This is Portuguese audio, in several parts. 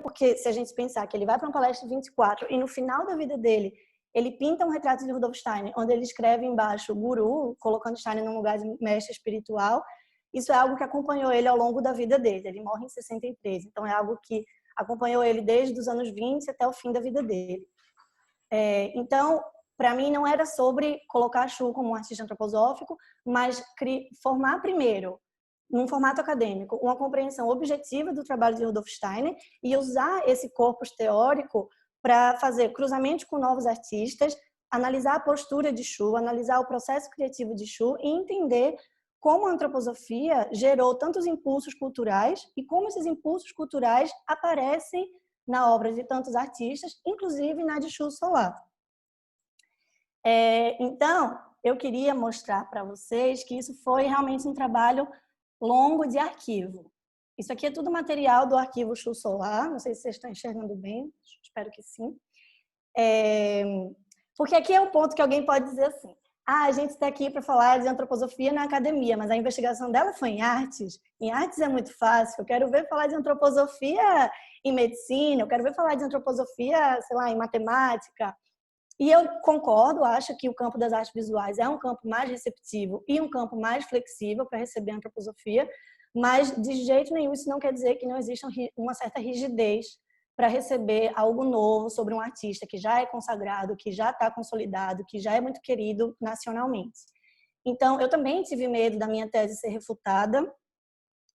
porque se a gente pensar que ele vai para uma palestra 24 e no final da vida dele ele pinta um retrato de Rudolf Steiner, onde ele escreve embaixo guru, colocando Steiner num lugar de mestre espiritual, isso é algo que acompanhou ele ao longo da vida dele. Ele morre em 63, então é algo que acompanhou ele desde os anos 20 até o fim da vida dele. Então, para mim, não era sobre colocar Schuh como um artista antroposófico, mas formar primeiro, num formato acadêmico, uma compreensão objetiva do trabalho de Rudolf Steiner e usar esse corpus teórico para fazer cruzamentos com novos artistas, analisar a postura de Schuh, analisar o processo criativo de Schuh e entender como a antroposofia gerou tantos impulsos culturais e como esses impulsos culturais aparecem na obra de tantos artistas, inclusive na de Schuh Solar. Então, eu queria mostrar para vocês que isso foi realmente um trabalho longo de arquivo. Isso aqui é tudo material do arquivo Schuh Solar, não sei se vocês estão enxergando bem, espero que sim. Porque aqui é um ponto que alguém pode dizer assim, a gente está aqui para falar de antroposofia na academia, mas a investigação dela foi em artes. Em artes é muito fácil, eu quero ver falar de antroposofia em medicina, eu quero ver falar de antroposofia, sei lá, em matemática. E eu concordo, acho que o campo das artes visuais é um campo mais receptivo e um campo mais flexível para receber a antroposofia, mas de jeito nenhum isso não quer dizer que não exista uma certa rigidez para receber algo novo sobre um artista que já é consagrado, que já está consolidado, que já é muito querido nacionalmente. Então, eu também tive medo da minha tese ser refutada,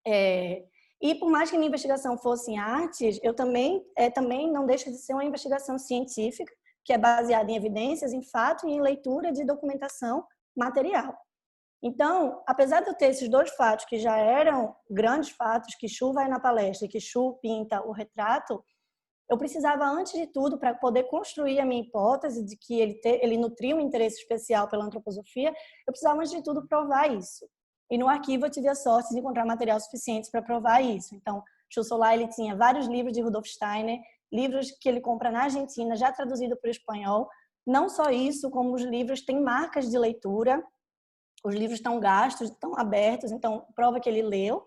e por mais que minha investigação fosse em artes, eu também não deixa de ser uma investigação científica, que é baseada em evidências, em fato e em leitura de documentação material. Então, apesar de eu ter esses dois fatos que já eram grandes fatos, que Schuh vai na palestra e que Schuh pinta o retrato, eu precisava, antes de tudo, para poder construir a minha hipótese de que ele nutria um interesse especial pela antroposofia, eu precisava, antes de tudo, provar isso. E no arquivo eu tive a sorte de encontrar material suficiente para provar isso. Então, Schuh Solar, ele tinha vários livros de Rudolf Steiner, livros que ele compra na Argentina, já traduzido para o espanhol. Não só isso, como os livros têm marcas de leitura, os livros estão gastos, estão abertos, então prova que ele leu.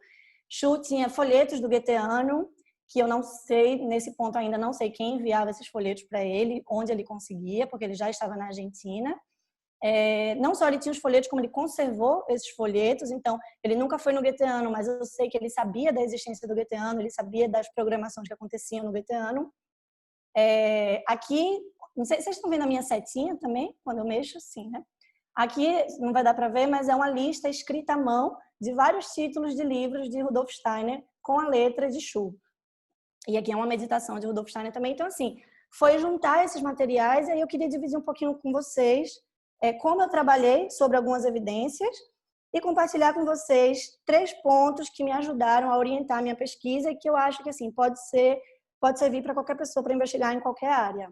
Schuh tinha folhetos do Goetheano, que eu não sei, nesse ponto ainda não sei quem enviava esses folhetos para ele, onde ele conseguia, porque ele já estava na Argentina. Não só ele tinha os folhetos, como ele conservou esses folhetos, então ele nunca foi no Goetheano, mas eu sei que ele sabia da existência do Goetheano, ele sabia das programações que aconteciam no Goetheano. Aqui, não sei se vocês estão vendo a minha setinha também, quando eu mexo, sim, né? Aqui não vai dar para ver, mas é uma lista escrita à mão de vários títulos de livros de Rudolf Steiner com a letra de Schuh. E aqui é uma meditação de Rudolf Steiner também. Então, assim, foi juntar esses materiais e aí eu queria dividir um pouquinho com vocês como eu trabalhei sobre algumas evidências e compartilhar com vocês 3 pontos que me ajudaram a orientar a minha pesquisa e que eu acho que, assim, pode servir para qualquer pessoa para investigar em qualquer área.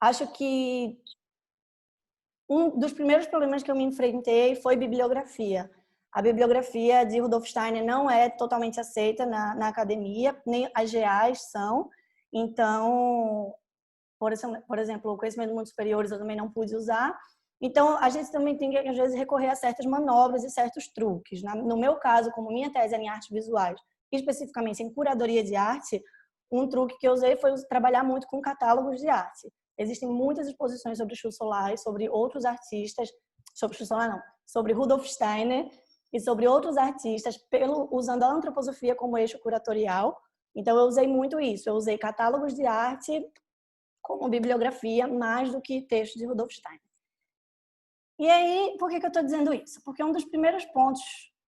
Acho que um dos primeiros problemas que eu me enfrentei foi bibliografia. A bibliografia de Rudolf Steiner não é totalmente aceita na academia, nem as reais são. Então, por exemplo, o conhecimento muito superiores eu também não pude usar. Então, a gente também tem que, às vezes, recorrer a certas manobras e certos truques. No meu caso, como minha tese era em artes visuais, especificamente em curadoria de arte, um truque que eu usei foi trabalhar muito com catálogos de arte. Existem muitas exposições sobre Schuh Solar, sobre outros artistas, sobre Schuh Solar não, sobre Rudolf Steiner e sobre outros artistas, usando a antroposofia como eixo curatorial. Então, eu usei muito isso. Eu usei catálogos de arte como bibliografia, mais do que texto de Rudolf Steiner. E aí, por que eu estou dizendo isso? Porque um dos primeiros pontos,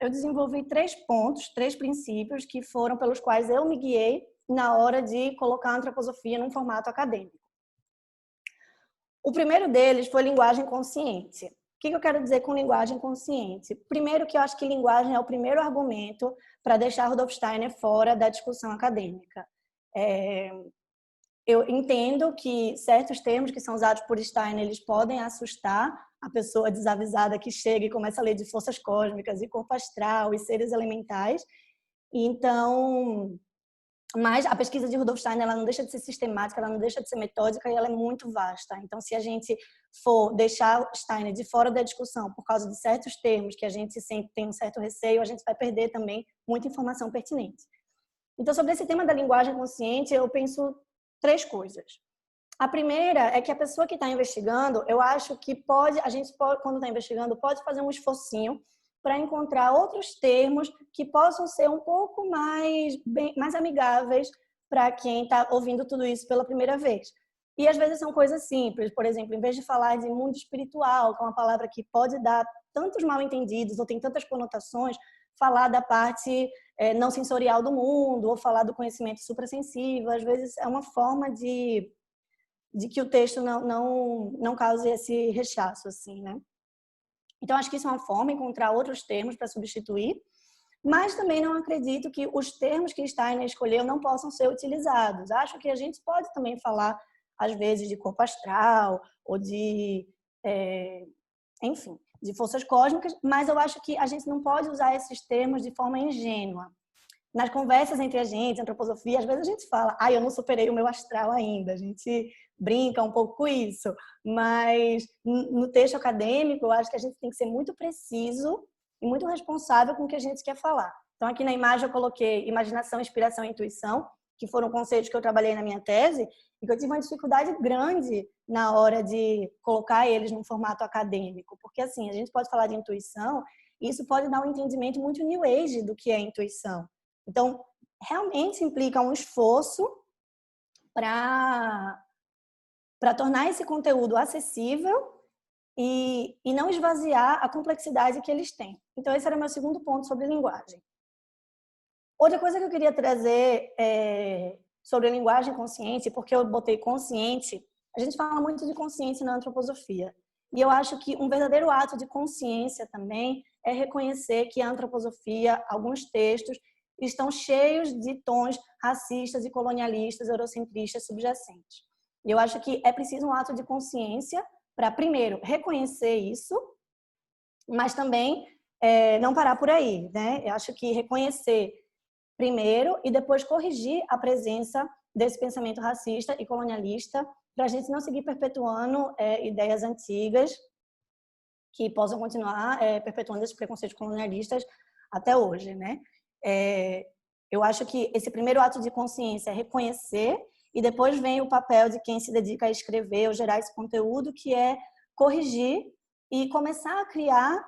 eu desenvolvi 3 pontos, 3 princípios que foram pelos quais eu me guiei na hora de colocar a antroposofia num formato acadêmico. O primeiro deles foi linguagem consciente. O que eu quero dizer com linguagem consciente? Primeiro, que eu acho que linguagem é o primeiro argumento para deixar Rudolf Steiner fora da discussão acadêmica. Eu entendo que certos termos que são usados por Steiner, eles podem assustar a pessoa desavisada que chega e começa a ler de forças cósmicas e corpo astral e seres elementais. Então, mas a pesquisa de Rudolf Steiner, ela não deixa de ser sistemática, ela não deixa de ser metódica e ela é muito vasta. Então, se a gente for deixar Steiner de fora da discussão por causa de certos termos que a gente sempre tem um certo receio, a gente vai perder também muita informação pertinente. Então, sobre esse tema da linguagem consciente, eu penso 3 coisas. A primeira é que a pessoa que está investigando, eu acho que a gente pode, quando está investigando, pode fazer um esforcinho para encontrar outros termos que possam ser um pouco mais amigáveis para quem está ouvindo tudo isso pela primeira vez. E às vezes são coisas simples, por exemplo, em vez de falar de mundo espiritual, que é uma palavra que pode dar tantos mal-entendidos ou tem tantas conotações, falar da parte não sensorial do mundo ou falar do conhecimento suprassensível, às vezes é uma forma de que o texto não cause esse rechaço, assim, né? Então, acho que isso é uma forma, encontrar outros termos para substituir, mas também não acredito que os termos que Steiner escolheu não possam ser utilizados. Acho que a gente pode também falar, às vezes, de corpo astral ou enfim, de forças cósmicas, mas eu acho que a gente não pode usar esses termos de forma ingênua. Nas conversas entre a gente, antroposofia, às vezes a gente fala, eu não superei o meu astral ainda, a gente brinca um pouco com isso, mas no texto acadêmico eu acho que a gente tem que ser muito preciso e muito responsável com o que a gente quer falar. Então aqui na imagem eu coloquei imaginação, inspiração e intuição, que foram conceitos que eu trabalhei na minha tese e que eu tive uma dificuldade grande na hora de colocar eles num formato acadêmico, porque assim, a gente pode falar de intuição e isso pode dar um entendimento muito new age do que é intuição. Então, realmente implica um esforço para tornar esse conteúdo acessível e não esvaziar a complexidade que eles têm. Então, esse era o meu segundo ponto sobre linguagem. Outra coisa que eu queria trazer sobre a linguagem consciente, porque eu botei consciente, a gente fala muito de consciência na antroposofia. E eu acho que um verdadeiro ato de consciência também é reconhecer que a antroposofia, alguns textos, estão cheios de tons racistas e colonialistas, eurocentristas subjacentes. E eu acho que é preciso um ato de consciência para, primeiro, reconhecer isso, mas também não parar por aí, né? Eu acho que reconhecer primeiro e depois corrigir a presença desse pensamento racista e colonialista para a gente não seguir perpetuando ideias antigas que possam continuar perpetuando esses preconceitos colonialistas até hoje, né? Eu acho que esse primeiro ato de consciência é reconhecer e depois vem o papel de quem se dedica a escrever ou gerar esse conteúdo, que é corrigir e começar a criar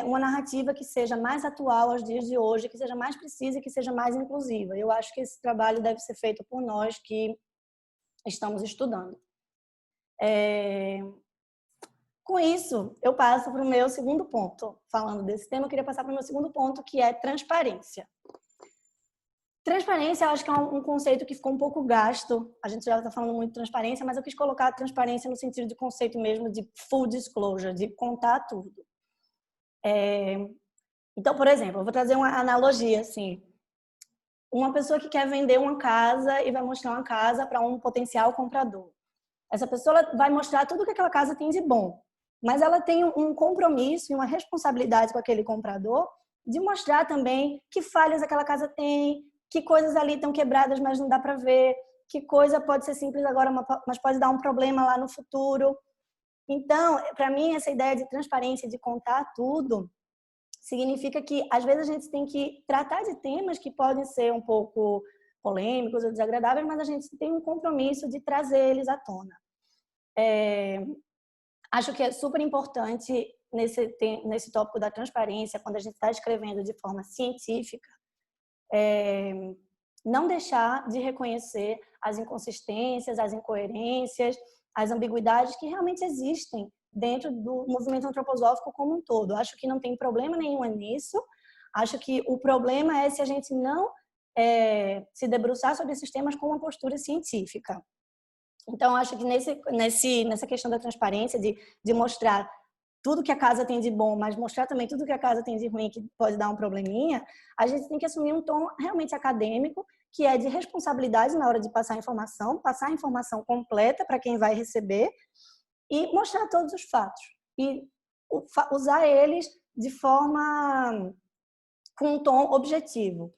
uma narrativa que seja mais atual aos dias de hoje, que seja mais precisa e que seja mais inclusiva. Eu acho que esse trabalho deve ser feito por nós que estamos estudando. Com isso, eu passo para o meu segundo ponto. Falando desse tema, eu queria passar para o meu segundo ponto, que é transparência. Transparência, eu acho que é um conceito que ficou um pouco gasto. A gente já está falando muito de transparência, mas eu quis colocar a transparência no sentido de conceito mesmo de full disclosure, de contar tudo. Então, por exemplo, eu vou trazer uma analogia, assim. Uma pessoa que quer vender uma casa e vai mostrar uma casa para um potencial comprador. Essa pessoa vai mostrar tudo que aquela casa tem de bom, mas ela tem um compromisso e uma responsabilidade com aquele comprador de mostrar também que falhas aquela casa tem, que coisas ali estão quebradas, mas não dá para ver, que coisa pode ser simples agora, mas pode dar um problema lá no futuro. Então, para mim, essa ideia de transparência, de contar tudo, significa que, às vezes, a gente tem que tratar de temas que podem ser um pouco polêmicos ou desagradáveis, mas a gente tem um compromisso de trazer eles à tona. Acho que é super importante nesse tópico da transparência, quando a gente está escrevendo de forma científica, não deixar de reconhecer as inconsistências, as incoerências, as ambiguidades que realmente existem dentro do movimento antroposófico como um todo. Acho que não tem problema nenhum nisso. Acho que o problema é se a gente não se debruçar sobre esses temas com uma postura científica. Então, acho que nessa questão da transparência, de mostrar tudo que a casa tem de bom, mas mostrar também tudo que a casa tem de ruim, que pode dar um probleminha, a gente tem que assumir um tom realmente acadêmico, que é de responsabilidade na hora de passar a informação completa para quem vai receber e mostrar todos os fatos. E usar eles de forma com um tom objetivo.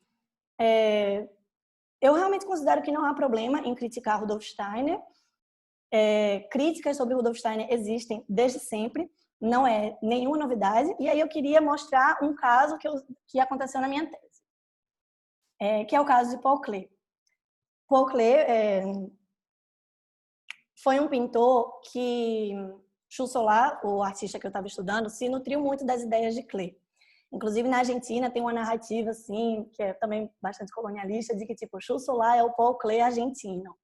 Eu realmente considero que não há problema em criticar Rudolf Steiner. Críticas sobre Rudolf Steiner existem desde sempre, não é nenhuma novidade. E aí eu queria mostrar um caso que aconteceu na minha tese. que é o caso de Paul Klee. Paul Klee foi um pintor que Chu Solar, o artista que eu estava estudando, se nutriu muito das ideias de Klee. Inclusive, na Argentina, tem uma narrativa, assim, que é também bastante colonialista, de que, tipo, Chu Solar é o Paul Klee argentino.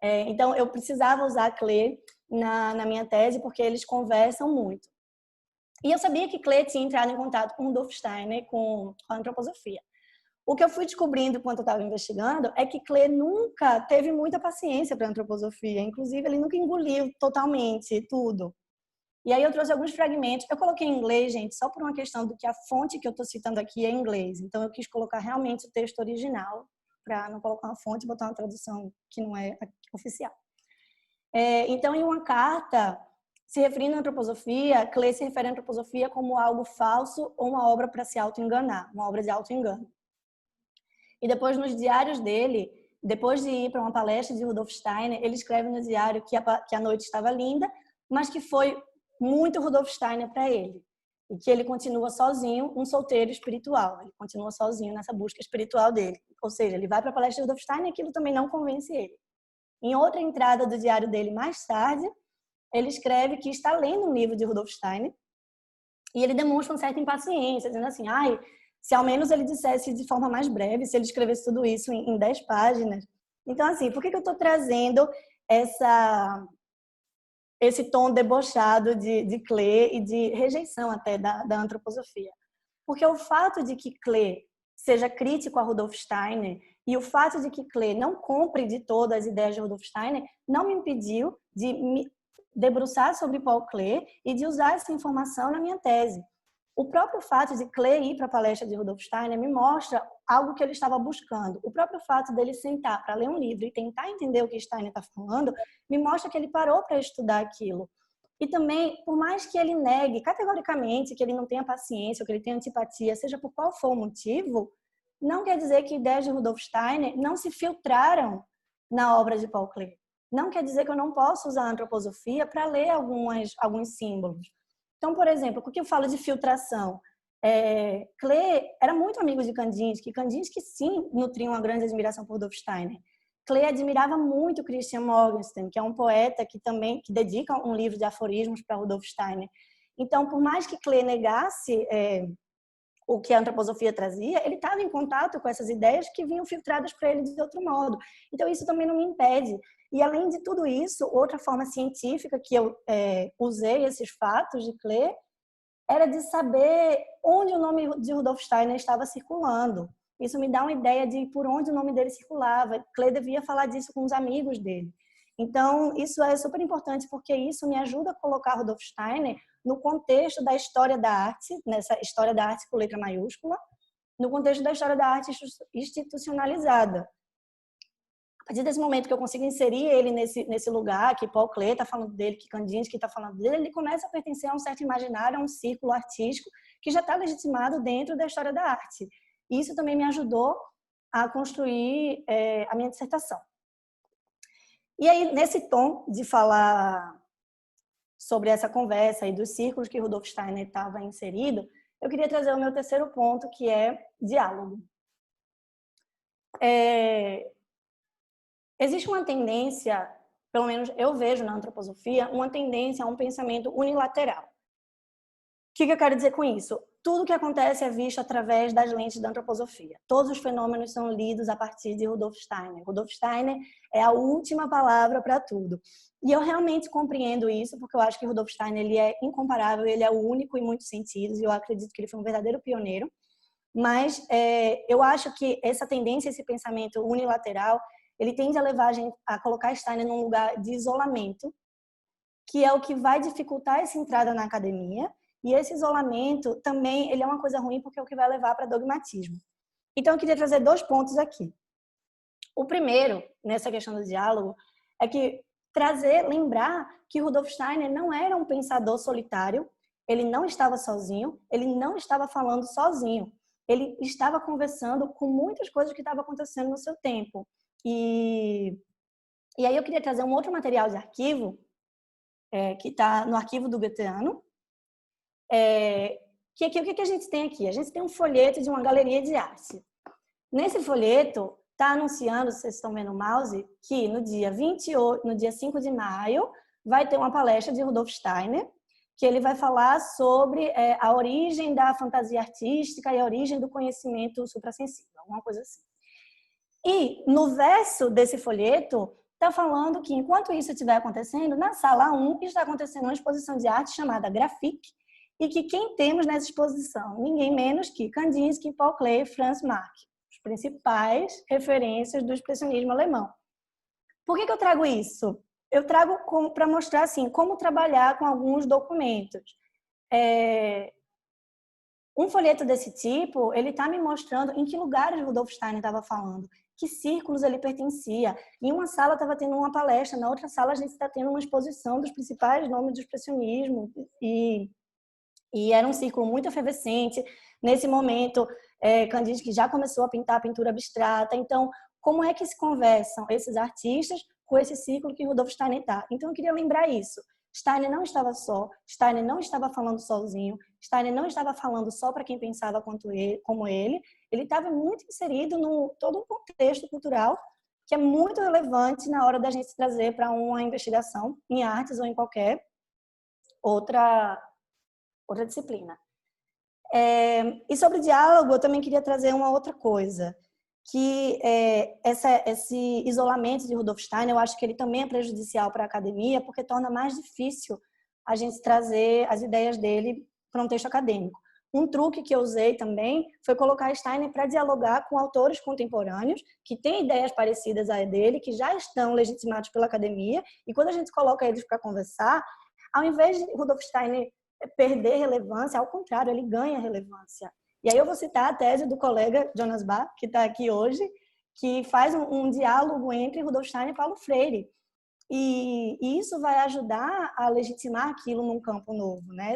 Então, eu precisava usar Klee na minha tese, porque eles conversam muito. E eu sabia que Klee tinha entrado em contato com Rudolf Steiner, com a antroposofia. O que eu fui descobrindo enquanto eu estava investigando é que Klee nunca teve muita paciência para a antroposofia. Inclusive, ele nunca engoliu totalmente tudo. E aí eu trouxe alguns fragmentos. Eu coloquei em inglês, gente, só por uma questão do que a fonte que eu estou citando aqui é em inglês. Então, eu quis colocar realmente o texto original, para não colocar uma fonte e botar uma tradução que não é oficial. Então, em uma carta, se referindo à antroposofia, Klee se refere à antroposofia como algo falso ou uma obra para se auto-enganar, uma obra de auto-engano. E depois, nos diários dele, depois de ir para uma palestra de Rudolf Steiner, ele escreve no diário que a noite estava linda, mas que foi muito Rudolf Steiner para ele. E que ele continua sozinho, um solteiro espiritual. Ele continua sozinho nessa busca espiritual dele. Ou seja, ele vai para a palestra de Rudolf Steiner e aquilo também não convence ele. Em outra entrada do diário dele, mais tarde, ele escreve que está lendo um livro de Rudolf Steiner e ele demonstra uma certa impaciência, dizendo assim, se ao menos ele dissesse de forma mais breve, se ele escrevesse tudo isso em 10 páginas. Então, assim, por que eu estou trazendo esse tom debochado de Klee e de rejeição até da antroposofia? Porque o fato de que Klee seja crítico a Rudolf Steiner e o fato de que Klee não compre de todas as ideias de Rudolf Steiner não me impediu de me debruçar sobre Paul Klee e de usar essa informação na minha tese. O próprio fato de Klee ir para a palestra de Rudolf Steiner me mostra algo que ele estava buscando. O próprio fato dele sentar para ler um livro e tentar entender o que Steiner está falando me mostra que ele parou para estudar aquilo. E também, por mais que ele negue categoricamente que ele não tenha paciência ou que ele tenha antipatia, seja por qual for o motivo, não quer dizer que ideias de Rudolf Steiner não se filtraram na obra de Paul Klee. Não quer dizer que eu não posso usar a antroposofia para ler alguns símbolos. Então, por exemplo, o que eu falo de filtração? Klee era muito amigo de Kandinsky. Kandinsky, sim, nutria uma grande admiração por Rudolf Steiner. Klee admirava muito Christian Morgenstern, que é um poeta que dedica um livro de aforismos para Rudolf Steiner. Então, por mais que Klee negasse o que a antroposofia trazia, ele estava em contato com essas ideias que vinham filtradas para ele de outro modo. Então, isso também não me impede. E, além de tudo isso, outra forma científica que eu usei esses fatos de Klee era de saber onde o nome de Rudolf Steiner estava circulando. Isso me dá uma ideia de por onde o nome dele circulava. Klee devia falar disso com os amigos dele. Então, isso é super importante porque isso me ajuda a colocar Rudolf Steiner no contexto da história da arte, nessa história da arte com letra maiúscula, no contexto da história da arte institucionalizada. A partir desse momento que eu consigo inserir ele nesse lugar, que Paul Klee está falando dele, que Kandinsky está falando dele, ele começa a pertencer a um certo imaginário, a um círculo artístico que já está legitimado dentro da história da arte. E isso também me ajudou a construir a minha dissertação. E aí, nesse tom de falar sobre essa conversa e dos círculos que Rudolf Steiner estava inserido, eu queria trazer o meu terceiro ponto, que é diálogo. Existe uma tendência, pelo menos eu vejo na antroposofia, uma tendência a um pensamento unilateral. O que eu quero dizer com isso? Tudo que acontece é visto através das lentes da antroposofia. Todos os fenômenos são lidos a partir de Rudolf Steiner. Rudolf Steiner é a última palavra para tudo. E eu realmente compreendo isso, porque eu acho que Rudolf Steiner ele é incomparável, ele é o único em muitos sentidos, e eu acredito que ele foi um verdadeiro pioneiro. Mas eu acho que essa tendência, esse pensamento unilateral, ele tende a levar a gente a colocar Steiner num lugar de isolamento, que é o que vai dificultar essa entrada na academia. E esse isolamento também ele é uma coisa ruim porque é o que vai levar para dogmatismo. Então, eu queria trazer 2 pontos aqui. O primeiro, nessa questão do diálogo, é que lembrar que Rudolf Steiner não era um pensador solitário, ele não estava sozinho, ele não estava falando sozinho. Ele estava conversando com muitas coisas que estavam acontecendo no seu tempo. E aí eu queria trazer um outro material de arquivo, que está no arquivo do Goetheano, que aqui, o que a gente tem aqui? A gente tem um folheto de uma galeria de arte. Nesse folheto, está anunciando, vocês estão vendo o mouse, que no dia 5 de maio vai ter uma palestra de Rudolf Steiner, que ele vai falar sobre a origem da fantasia artística e a origem do conhecimento suprassensível, alguma coisa assim. E no verso desse folheto, está falando que enquanto isso estiver acontecendo, na sala 1 está acontecendo uma exposição de arte chamada Graphique, e que quem temos nessa exposição? Ninguém menos que Kandinsky, Paul Klee e Franz Marc, os principais referências do expressionismo alemão. Por que eu trago isso? Eu trago para mostrar assim, como trabalhar com alguns documentos. Um folheto desse tipo, ele está me mostrando em que lugares Rudolf Steiner estava falando, que círculos ele pertencia. Em uma sala estava tendo uma palestra, na outra sala a gente está tendo uma exposição dos principais nomes do expressionismo e era um círculo muito efervescente. Nesse momento, Kandinsky já começou a pintar a pintura abstrata. Então, como é que se conversam esses artistas com esse ciclo que Rudolf Steiner está? Então, eu queria lembrar isso. Steiner não estava só, Steiner não estava falando sozinho, Steiner não estava falando só para quem pensava como ele estava muito inserido em todo um contexto cultural que é muito relevante na hora da gente trazer para uma investigação em artes ou em qualquer outra disciplina. E sobre diálogo, eu também queria trazer uma outra coisa, que esse isolamento de Rudolf Steiner, eu acho que ele também é prejudicial para a academia, porque torna mais difícil a gente trazer as ideias dele para um texto acadêmico. Um truque que eu usei também foi colocar Steiner para dialogar com autores contemporâneos que têm ideias parecidas à dele, que já estão legitimados pela academia, e quando a gente coloca eles para conversar, ao invés de Rudolf Steiner perder relevância, ao contrário, ele ganha relevância. E aí eu vou citar a tese do colega Jonas Bach, que está aqui hoje, que faz um diálogo entre Rudolf Steiner e Paulo Freire. E isso vai ajudar a legitimar aquilo num campo novo, né?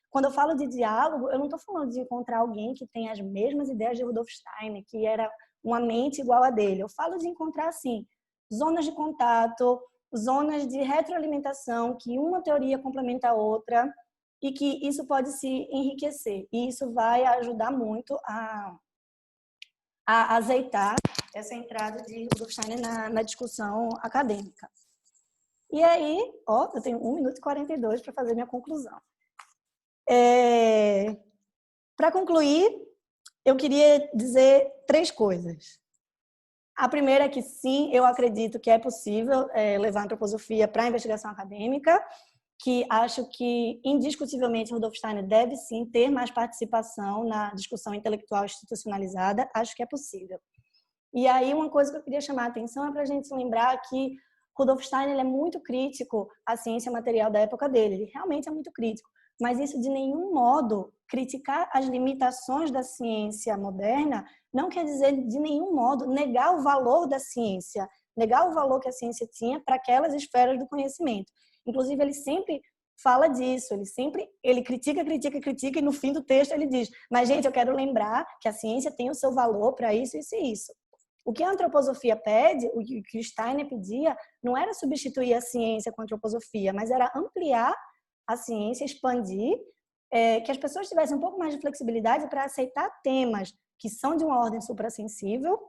Quando eu falo de diálogo, eu não estou falando de encontrar alguém que tem as mesmas ideias de Rudolf Steiner, que era uma mente igual a dele. Eu falo de encontrar, assim, zonas de contato, zonas de retroalimentação, que uma teoria complementa a outra, e que isso pode se enriquecer. E isso vai ajudar muito a azeitar essa entrada de Rudolf Steiner na discussão acadêmica. E aí, eu tenho 1 minuto e 42 para fazer minha conclusão. Para concluir, eu queria dizer 3 coisas. A primeira é que, sim, eu acredito que é possível levar a antroposofia para a investigação acadêmica, que acho que, indiscutivelmente, Rudolf Steiner deve, sim, ter mais participação na discussão intelectual institucionalizada. Acho que é possível. E aí, uma coisa que eu queria chamar a atenção é para a gente lembrar que Rudolf Steiner é muito crítico à ciência material da época dele. Ele realmente é muito crítico. Mas isso, de nenhum modo, criticar as limitações da ciência moderna não quer dizer, de nenhum modo, negar o valor da ciência, negar o valor que a ciência tinha para aquelas esferas do conhecimento. Inclusive, ele sempre fala disso, ele critica, e no fim do texto ele diz, mas, gente, eu quero lembrar que a ciência tem o seu valor para isso, isso e isso. O que a antroposofia pede, o que Steiner pedia, não era substituir a ciência com a antroposofia, mas era ampliar a ciência, expandir, que as pessoas tivessem um pouco mais de flexibilidade para aceitar temas que são de uma ordem suprassensível,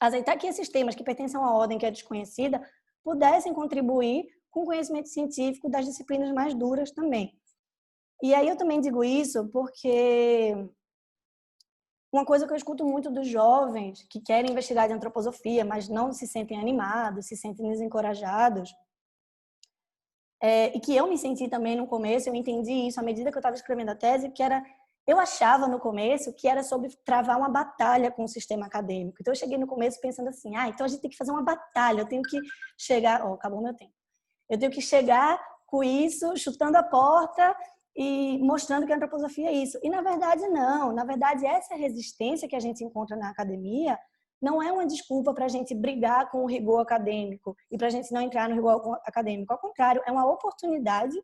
aceitar que esses temas que pertencem a uma ordem que é desconhecida pudessem contribuir com o conhecimento científico das disciplinas mais duras também. E aí eu também digo isso porque uma coisa que eu escuto muito dos jovens que querem investigar de antroposofia, mas não se sentem animados, se sentem desencorajados, e que eu me senti também no começo, eu entendi isso à medida que eu estava escrevendo a tese, eu achava no começo que era sobre travar uma batalha com o sistema acadêmico. Então eu cheguei no começo pensando assim, então a gente tem que fazer uma batalha, eu tenho que chegar, acabou meu tempo. Eu tenho que chegar com isso, chutando a porta e mostrando que a antroposofia é isso. E, na verdade, não. Na verdade, essa resistência que a gente encontra na academia não é uma desculpa para a gente brigar com o rigor acadêmico e para a gente não entrar no rigor acadêmico. Ao contrário, é uma oportunidade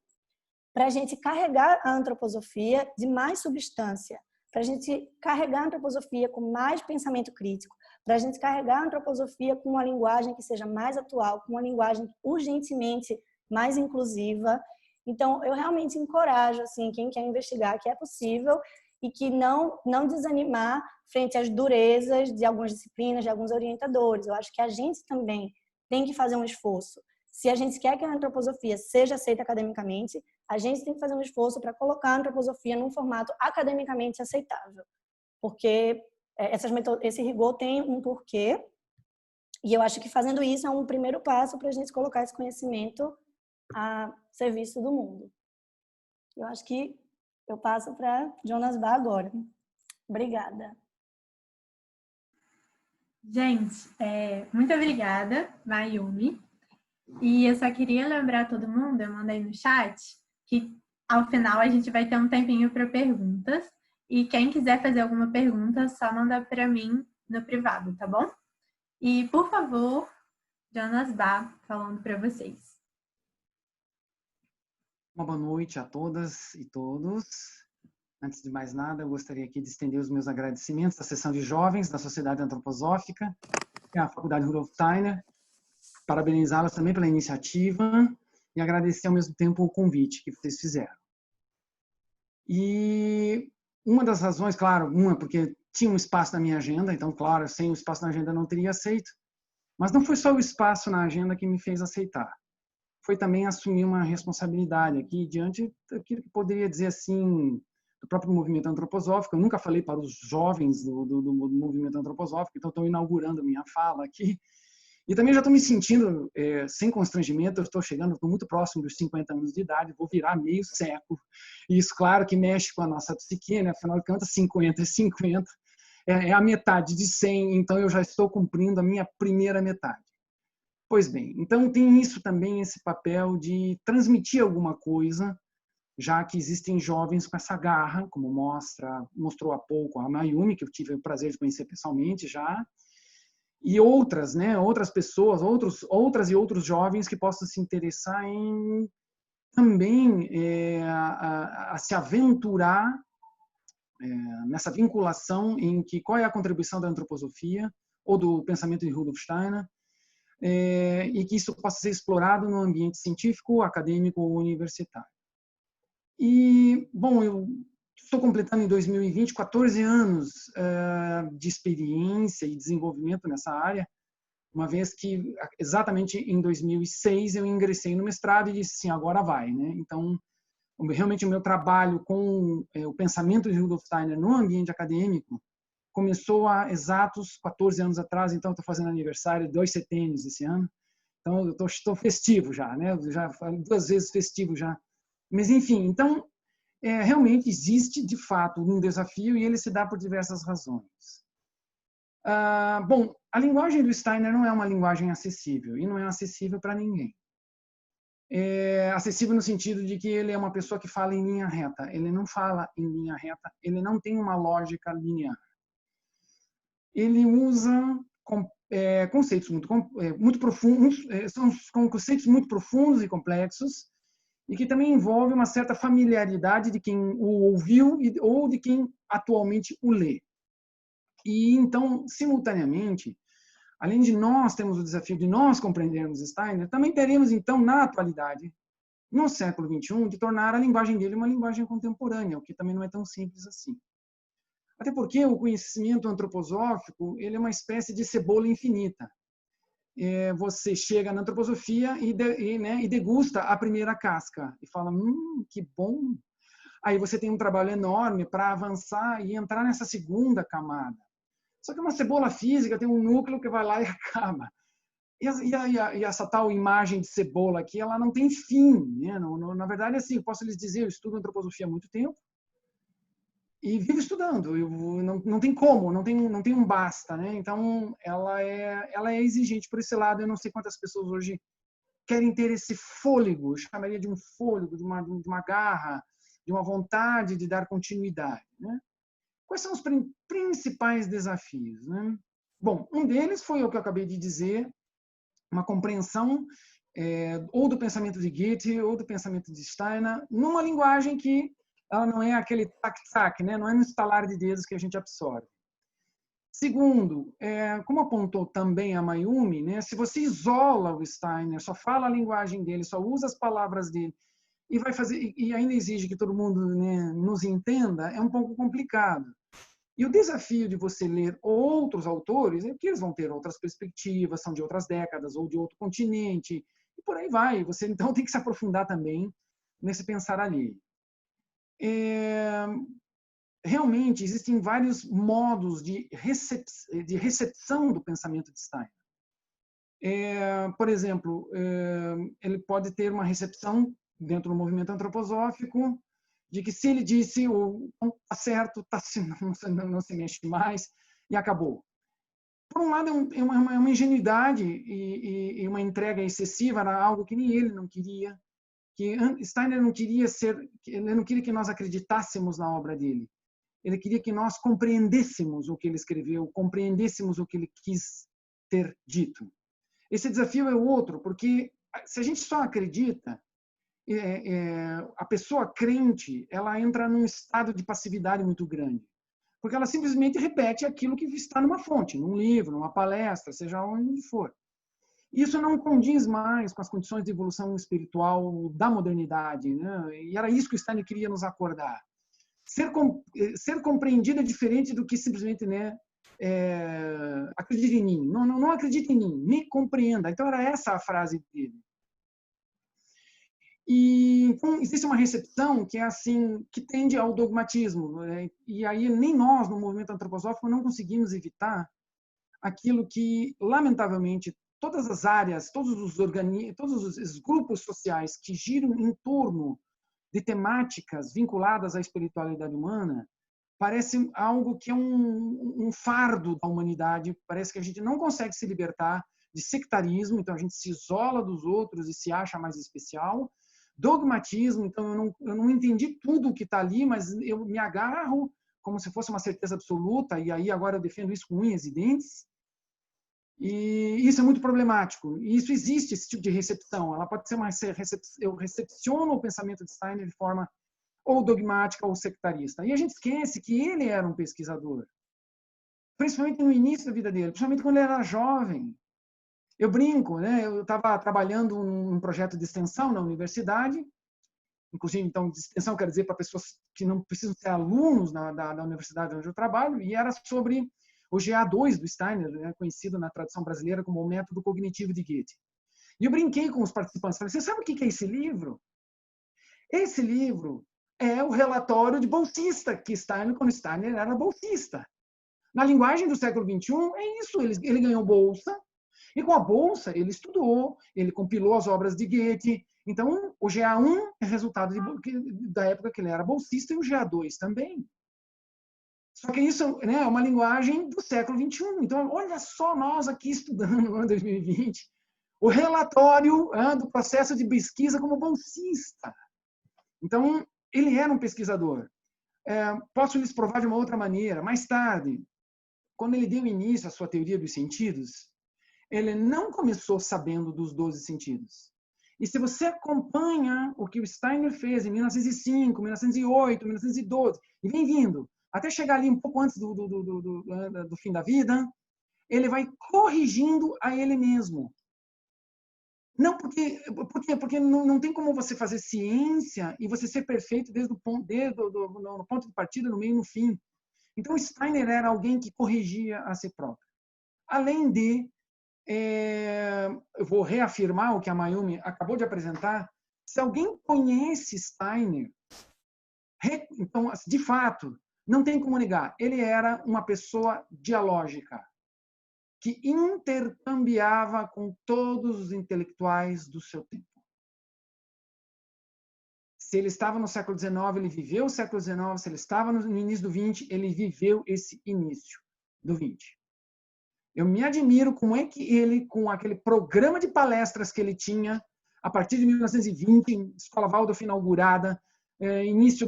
para a gente carregar a antroposofia de mais substância, para a gente carregar a antroposofia com mais pensamento crítico, para a gente carregar a antroposofia com uma linguagem que seja mais atual, com uma linguagem urgentemente mais inclusiva. Então, eu realmente encorajo assim, quem quer investigar que é possível e que não desanimar frente às durezas de algumas disciplinas, de alguns orientadores. Eu acho que a gente também tem que fazer um esforço. Se a gente quer que a antroposofia seja aceita academicamente, a gente tem que fazer um esforço para colocar a antroposofia num formato academicamente aceitável. Porque esse rigor tem um porquê, e eu acho que fazendo isso é um primeiro passo para a gente colocar esse conhecimento a serviço do mundo. Eu acho que eu passo para Jonas Bá agora. Obrigada. Gente, muito obrigada, Mayumi. E eu só queria lembrar todo mundo, eu mandei no chat, que ao final a gente vai ter um tempinho para perguntas. E quem quiser fazer alguma pergunta, só manda para mim no privado, tá bom? E, por favor, Jonas Bá falando para vocês. Uma boa noite a todas e todos. Antes de mais nada, eu gostaria aqui de estender os meus agradecimentos à Seção de Jovens da Sociedade Antroposófica e à Faculdade Rudolf Steiner, parabenizá-las também pela iniciativa e agradecer ao mesmo tempo o convite que vocês fizeram. E uma das razões, claro, porque tinha um espaço na minha agenda, então, claro, sem o espaço na agenda eu não teria aceito, mas não foi só o espaço na agenda que me fez aceitar. Foi também assumir uma responsabilidade aqui diante daquilo que poderia dizer assim, do próprio movimento antroposófico. Eu nunca falei para os jovens do movimento antroposófico, então estou inaugurando a minha fala aqui. E também já estou me sentindo sem constrangimento, eu estou chegando, estou muito próximo dos 50 anos de idade, vou virar meio século. E isso, claro, que mexe com a nossa psique, né? Afinal de contas, 50 é 50, é a metade de 100, então eu já estou cumprindo a minha primeira metade. Pois bem, então tem isso também, esse papel de transmitir alguma coisa, já que existem jovens com essa garra, como mostrou há pouco a Mayumi, que eu tive o prazer de conhecer pessoalmente já, e outras, né, outras pessoas, outras e outros jovens que possam se interessar em também a se aventurar nessa vinculação em que qual é a contribuição da antroposofia ou do pensamento de Rudolf Steiner, e que isso possa ser explorado no ambiente científico, acadêmico ou universitário. E, bom, eu estou completando em 2020 14 anos de experiência e desenvolvimento nessa área, uma vez que exatamente em 2006 eu ingressei no mestrado e disse assim, agora vai, né? Então, realmente o meu trabalho com o pensamento de Rudolf Steiner no ambiente acadêmico começou há exatos 14 anos atrás, então estou fazendo aniversário, 2 setênios esse ano, então eu estou festivo já, né? Já 2 vezes festivo já. Mas enfim, então realmente existe de fato um desafio e ele se dá por diversas razões. Bom, a linguagem do Steiner não é uma linguagem acessível e não é acessível para ninguém. É acessível no sentido de que ele é uma pessoa que fala em linha reta. Ele não fala em linha reta, ele não tem uma lógica linear. Ele usa conceitos muito profundos, são conceitos muito profundos e complexos, e que também envolve uma certa familiaridade de quem o ouviu ou de quem atualmente o lê. E então, simultaneamente, além de nós termos o desafio de nós compreendermos Steiner, também teremos então, na atualidade, no século XXI, de tornar a linguagem dele uma linguagem contemporânea, o que também não é tão simples assim. Até porque o conhecimento antroposófico ele é uma espécie de cebola infinita. Você chega na antroposofia e degusta a primeira casca e fala, que bom. Aí você tem um trabalho enorme para avançar e entrar nessa segunda camada. Só que uma cebola física tem um núcleo que vai lá e acaba. E essa tal imagem de cebola aqui, ela não tem fim, né? Na verdade, assim, eu posso lhes dizer, eu estudo antroposofia há muito tempo, e vivo estudando, não tem como, não tem um basta, né? Então, ela é exigente por esse lado. Eu não sei quantas pessoas hoje querem ter esse fôlego, eu chamaria de um fôlego, de uma garra, de uma vontade de dar continuidade, né? Quais são os principais desafios, né? Bom, um deles foi o que eu acabei de dizer, uma compreensão ou do pensamento de Goethe ou do pensamento de Steiner, numa linguagem que ela não é aquele tac-tac, né? Não é no estalar de dedos que a gente absorve. Segundo, como apontou também a Mayumi, né? Se você isola o Steiner, só fala a linguagem dele, só usa as palavras dele, e vai fazer e ainda exige que todo mundo, né, nos entenda, é um pouco complicado. E o desafio de você ler outros autores é que eles vão ter outras perspectivas, são de outras décadas ou de outro continente, e por aí vai. Você, então, tem que se aprofundar também nesse pensar alheio. Realmente, existem vários modos de recepção do pensamento de Steiner. Por exemplo, ele pode ter uma recepção dentro do movimento antroposófico de que se ele disse está certo, não se mexe mais e acabou. Por um lado, é uma ingenuidade e uma entrega excessiva, era algo que nem ele não queria, que Steiner não queria ele não queria que nós acreditássemos na obra dele. Ele queria que nós compreendêssemos o que ele escreveu, compreendêssemos o que ele quis ter dito. Esse desafio é outro, porque se a gente só acredita, a pessoa crente, ela entra num estado de passividade muito grande, porque ela simplesmente repete aquilo que está numa fonte, num livro, numa palestra, seja onde for. Isso não condiz mais com as condições de evolução espiritual da modernidade, né? E era isso que o Steiner queria nos acordar. Ser compreendido é diferente do que simplesmente, né, acredite em mim. Não acredite em mim, me compreenda. Então era essa a frase dele. E então, existe uma recepção que é assim, que tende ao dogmatismo, né? E aí nem nós no movimento antroposófico não conseguimos evitar aquilo que, lamentavelmente, todas as áreas, todos os grupos sociais que giram em torno de temáticas vinculadas à espiritualidade humana, parece algo que é um fardo da humanidade. Parece que a gente não consegue se libertar de sectarismo, então a gente se isola dos outros e se acha mais especial. Dogmatismo, então eu não entendi tudo o que está ali, mas eu me agarro como se fosse uma certeza absoluta, e aí agora eu defendo isso com unhas e dentes. E isso é muito problemático. E isso existe, esse tipo de recepção. Ela pode ser uma recepção. Eu recepciono o pensamento de Steiner de forma ou dogmática ou sectarista. E a gente esquece que ele era um pesquisador, principalmente no início da vida dele, principalmente quando ele era jovem. Eu brinco, né? Eu estava trabalhando num projeto de extensão na universidade, inclusive, então, de extensão quer dizer para pessoas que não precisam ser alunos da universidade onde eu trabalho, e era sobre o GA2 do Steiner, né, conhecido na tradição brasileira como o método cognitivo de Goethe. E eu brinquei com os participantes, falei, você sabe o que é esse livro? Esse livro é o relatório de bolsista que Steiner, quando Steiner era bolsista. Na linguagem do século XXI, é isso, ele ganhou bolsa, e com a bolsa ele estudou, ele compilou as obras de Goethe. Então, o GA1 é resultado da época que ele era bolsista, e o GA2 também. Só que isso, né, é uma linguagem do século XXI. Então, olha só nós aqui estudando no ano 2020 o relatório do processo de pesquisa como bolsista. Então, ele era um pesquisador. Posso lhes provar de uma outra maneira. Mais tarde, quando ele deu início à sua teoria dos sentidos, ele não começou sabendo dos 12 sentidos. E se você acompanha o que o Steiner fez em 1905, 1908, 1912, e vem vindo, até chegar ali um pouco antes do fim da vida, ele vai corrigindo a ele mesmo. Não porque não tem como você fazer ciência e você ser perfeito desde o ponto de partida, no meio e no fim. Então, Steiner era alguém que corrigia a si próprio. Além de, eu vou reafirmar o que a Mayumi acabou de apresentar, se alguém conhece Steiner, então, de fato, não tem como negar, ele era uma pessoa dialógica, que intercambiava com todos os intelectuais do seu tempo. Se ele estava no século XIX, ele viveu o século XIX. Se ele estava no início do XX, ele viveu esse início do XX. Eu me admiro como é que ele, com aquele programa de palestras que ele tinha, a partir de 1920, Escola Waldorf inaugurada, início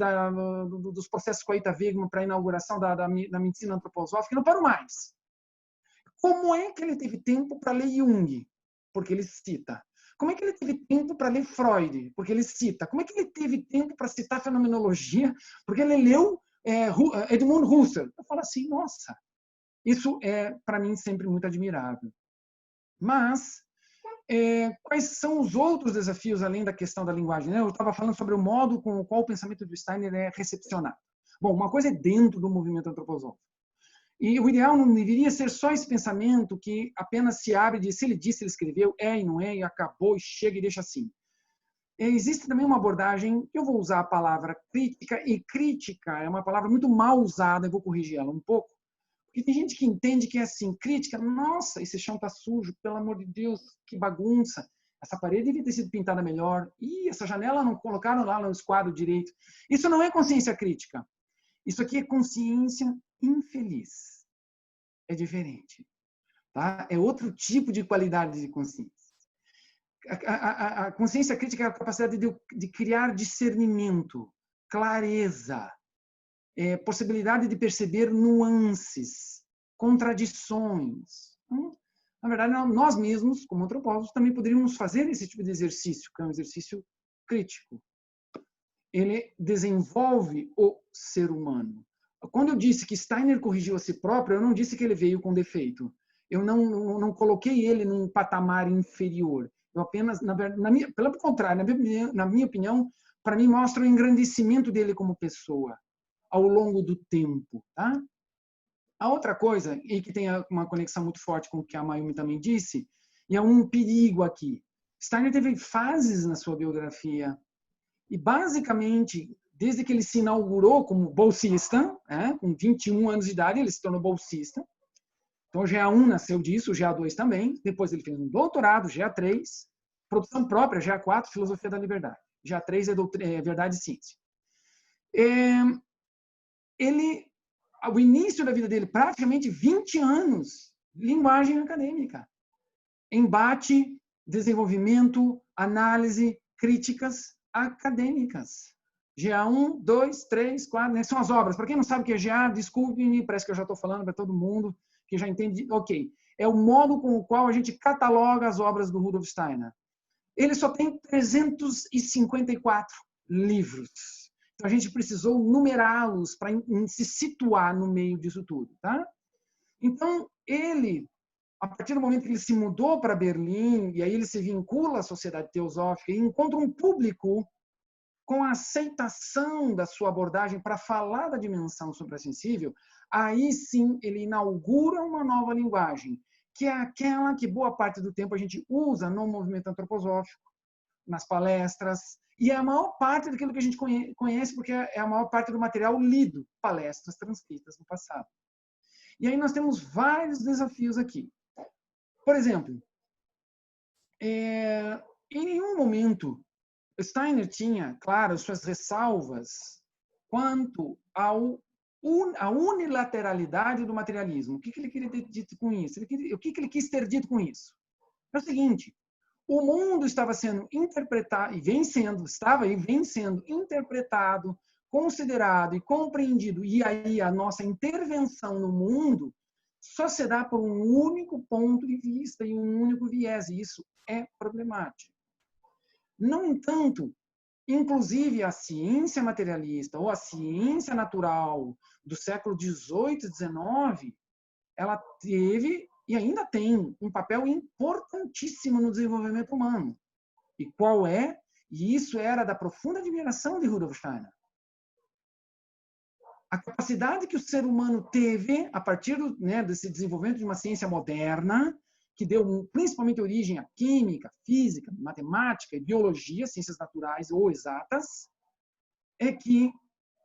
dos processos Coita-Wegman para a inauguração da medicina antroposófica, não parou mais. Como é que ele teve tempo para ler Jung? Porque ele cita. Como é que ele teve tempo para ler Freud? Porque ele cita. Como é que ele teve tempo para citar fenomenologia? Porque ele leu Edmund Husserl. Eu falo assim, nossa, isso é, para mim, sempre muito admirável. Mas quais são os outros desafios além da questão da linguagem, né? Eu estava falando sobre o modo com o qual o pensamento do Steiner é recepcionado. Bom, uma coisa é dentro do movimento antroposófico. E o ideal não deveria ser só esse pensamento que apenas se abre de se ele disse, ele escreveu, e não é, e acabou, e chega e deixa assim. Existe também uma abordagem, eu vou usar a palavra crítica, e crítica é uma palavra muito mal usada, eu vou corrigir ela um pouco, porque tem gente que entende que é assim, crítica, nossa, esse chão tá sujo, pelo amor de Deus, que bagunça, essa parede devia ter sido pintada melhor, essa janela não colocaram lá no esquadro direito. Isso não é consciência crítica, isso aqui é consciência infeliz. É diferente. Tá? É outro tipo de qualidade de consciência. A consciência crítica é a capacidade de criar discernimento, clareza, possibilidade de perceber nuances, contradições. Na verdade, nós mesmos, como antropólogos, também poderíamos fazer esse tipo de exercício, que é um exercício crítico. Ele desenvolve o ser humano. Quando eu disse que Steiner corrigiu a si próprio, eu não disse que ele veio com defeito. Eu não coloquei ele num patamar inferior. Eu apenas, pelo contrário, na minha opinião, para mim mostra o engrandecimento dele como pessoa ao longo do tempo. Tá? A outra coisa, e que tem uma conexão muito forte com o que a Mayumi também disse, e é um perigo aqui. Steiner teve fases na sua biografia. E, basicamente, desde que ele se inaugurou como bolsista, com 21 anos de idade, ele se tornou bolsista. Então, o GA1 nasceu disso, o GA2 também. Depois ele fez um doutorado, GA3, produção própria, GA4, Filosofia da Liberdade. GA3 é Verdade e Ciência. O início da vida dele, praticamente 20 anos, linguagem acadêmica. Embate, desenvolvimento, análise, críticas acadêmicas. GA1, 2, 3, 4, né? São as obras. Para quem não sabe o que é GA, desculpe-me, parece que eu já estou falando para todo mundo que já entende. Ok. É o modo com o qual a gente cataloga as obras do Rudolf Steiner. Ele só tem 354 livros. Então a gente precisou numerá-los para se situar no meio disso tudo. Tá? Então, ele, a partir do momento que ele se mudou para Berlim, e aí ele se vincula à Sociedade Teosófica e encontra um público com a aceitação da sua abordagem para falar da dimensão suprassensível, aí sim ele inaugura uma nova linguagem, que é aquela que boa parte do tempo a gente usa no movimento antroposófico, nas palestras, e é a maior parte daquilo que a gente conhece, porque é a maior parte do material lido, palestras transcritas no passado. E aí nós temos vários desafios aqui. Por exemplo, em nenhum momento Steiner tinha, claro, suas ressalvas quanto à unilateralidade do materialismo. O que ele queria ter dito com isso? O que ele quis ter dito com isso? É o seguinte, o mundo estava sendo interpretado, e vem sendo interpretado, considerado e compreendido, e aí a nossa intervenção no mundo só se dá por um único ponto de vista e um único viés, e isso é problemático. No entanto, inclusive a ciência materialista ou a ciência natural do século XVIII e XIX, ela teve e ainda tem um papel importantíssimo no desenvolvimento humano. E qual é? E isso era da profunda admiração de Rudolf Steiner. A capacidade que o ser humano teve, a partir desse desenvolvimento de uma ciência moderna, que deu principalmente origem à química, física, matemática e biologia, ciências naturais ou exatas, é que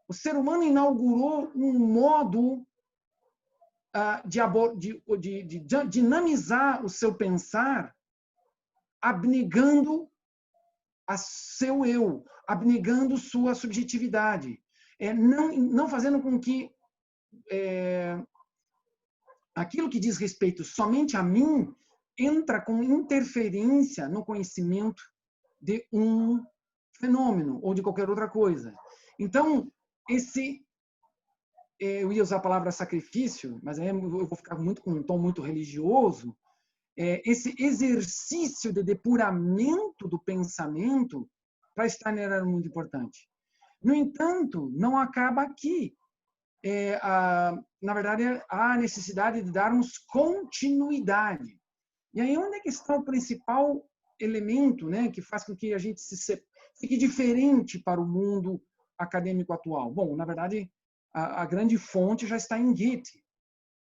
o ser humano inaugurou um modo de dinamizar o seu pensar, abnegando a seu eu, abnegando sua subjetividade, não fazendo com que aquilo que diz respeito somente a mim entra com interferência no conhecimento de um fenômeno ou de qualquer outra coisa. Então, eu ia usar a palavra sacrifício, mas aí eu vou ficar com um tom muito religioso, esse exercício de depuramento do pensamento para Steiner era muito importante. No entanto, não acaba aqui. Na verdade, há a necessidade de darmos continuidade. E aí, onde é que está o principal elemento, né, que faz com que a gente fique diferente para o mundo acadêmico atual? Bom, na verdade, a grande fonte já está em Goethe.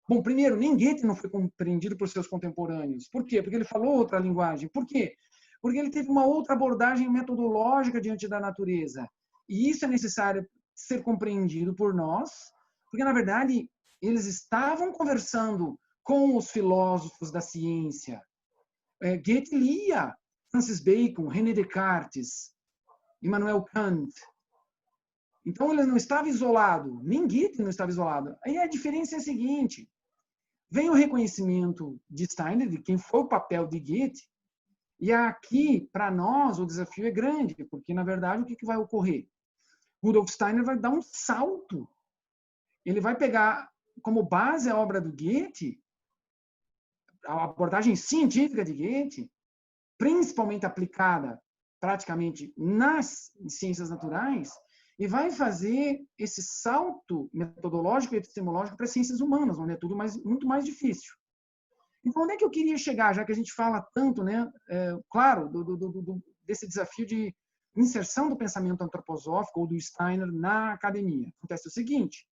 Bom, primeiro, nem Goethe não foi compreendido por seus contemporâneos. Por quê? Porque ele falou outra linguagem. Por quê? Porque ele teve uma outra abordagem metodológica diante da natureza. E isso é necessário ser compreendido por nós, porque, na verdade, eles estavam conversando com os filósofos da ciência. Goethe lia Francis Bacon, René Descartes, Immanuel Kant. Então, ele não estava isolado, nem Goethe não estava isolado. Aí a diferença é a seguinte: vem o reconhecimento de Steiner, de quem foi o papel de Goethe, e aqui, para nós, o desafio é grande, porque, na verdade, o que vai ocorrer? Rudolf Steiner vai dar um salto. Ele vai pegar como base a obra do Goethe, a abordagem científica de Goethe, principalmente aplicada praticamente nas ciências naturais, e vai fazer esse salto metodológico e epistemológico para as ciências humanas, onde é tudo muito mais difícil. Então, onde é que eu queria chegar, já que a gente fala tanto, né, claro, desse desafio de inserção do pensamento antroposófico ou do Steiner na academia? Acontece o seguinte: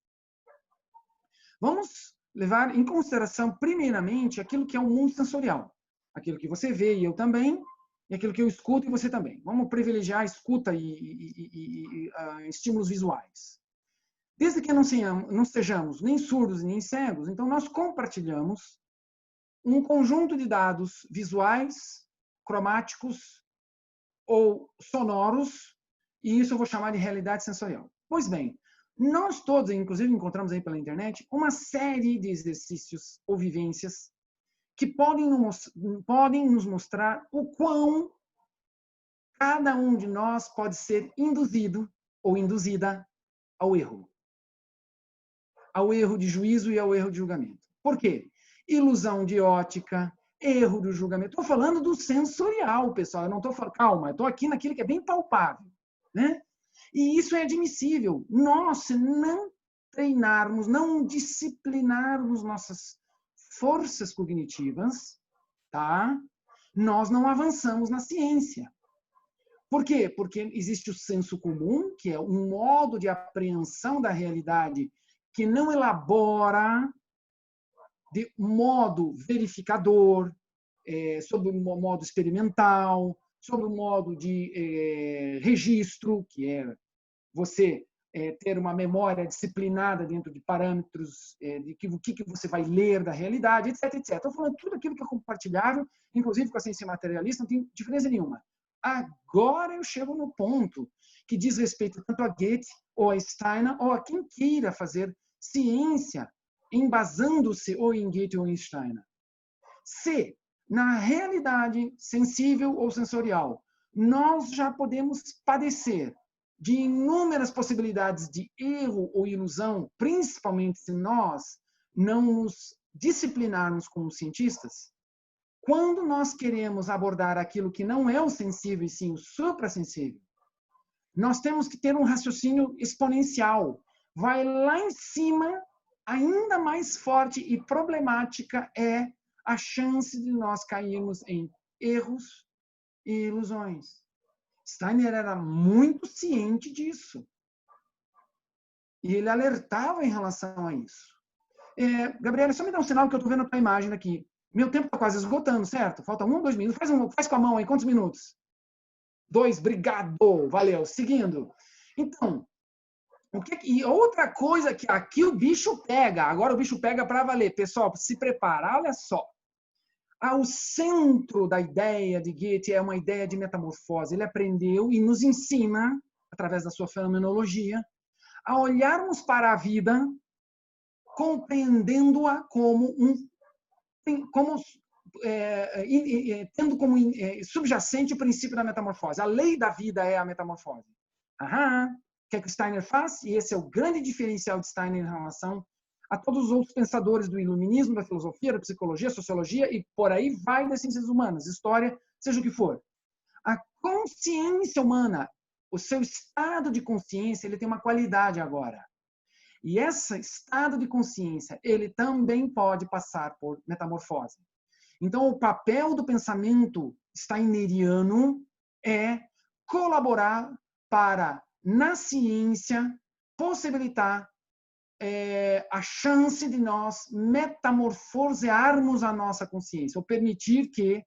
vamos levar em consideração, primeiramente, aquilo que é o mundo sensorial. Aquilo que você vê e eu também, e aquilo que eu escuto e você também. Vamos privilegiar a escuta e estímulos visuais. Desde que não sejamos nem surdos nem cegos, então nós compartilhamos um conjunto de dados visuais, cromáticos ou sonoros, e isso eu vou chamar de realidade sensorial. Pois bem, nós todos, inclusive encontramos aí pela internet, uma série de exercícios ou vivências que podem nos mostrar o quão cada um de nós pode ser induzido ou induzida ao erro. Ao erro de juízo e ao erro de julgamento. Por quê? Ilusão de ótica, erro do julgamento. Estou falando do sensorial, pessoal. Eu não estou falando, calma, eu estou aqui naquilo que é bem palpável, né? E isso é admissível. Nós, se não treinarmos, não disciplinarmos nossas forças cognitivas, tá? Nós não avançamos na ciência. Por quê? Porque existe o senso comum, que é um modo de apreensão da realidade que não elabora de modo verificador, sobre o modo experimental, sobre o modo de registro, que é você ter uma memória disciplinada dentro de parâmetros de o que você vai ler da realidade, etc, etc. Estou falando tudo aquilo que é compartilhável, inclusive com a ciência materialista, não tem diferença nenhuma. Agora eu chego no ponto que diz respeito tanto a Goethe ou a Steiner ou a quem queira fazer ciência embasando-se ou em Goethe ou em Steiner. Se, na realidade sensível ou sensorial, nós já podemos padecer de inúmeras possibilidades de erro ou ilusão, principalmente se nós não nos disciplinarmos como cientistas, quando nós queremos abordar aquilo que não é o sensível e sim o suprassensível, nós temos que ter um raciocínio exponencial. Vai lá em cima, ainda mais forte e problemática é a chance de nós cairmos em erros e ilusões. Steiner era muito ciente disso. E ele alertava em relação a isso. Gabriela, só me dá um sinal que eu estou vendo a tua imagem aqui. Meu tempo está quase esgotando, certo? Falta 1 ou 2 minutos. Faz com a mão aí, quantos minutos? 2, obrigado. Valeu. Seguindo. Então, e outra coisa que aqui o bicho pega. Agora o bicho pega para valer. Pessoal, se prepara. Olha só. O centro da ideia de Goethe é uma ideia de metamorfose. Ele aprendeu e nos ensina, através da sua fenomenologia, a olharmos para a vida compreendendo-a tendo como subjacente o princípio da metamorfose. A lei da vida é a metamorfose. O que é que Steiner faz? E esse é o grande diferencial de Steiner em relação a todos os outros pensadores do iluminismo, da filosofia, da psicologia, sociologia e por aí vai das ciências humanas, história, seja o que for. A consciência humana, o seu estado de consciência, ele tem uma qualidade agora. E esse estado de consciência, ele também pode passar por metamorfose. Então, o papel do pensamento steineriano é colaborar para, na ciência, possibilitar a chance de nós metamorfosearmos a nossa consciência, ou permitir que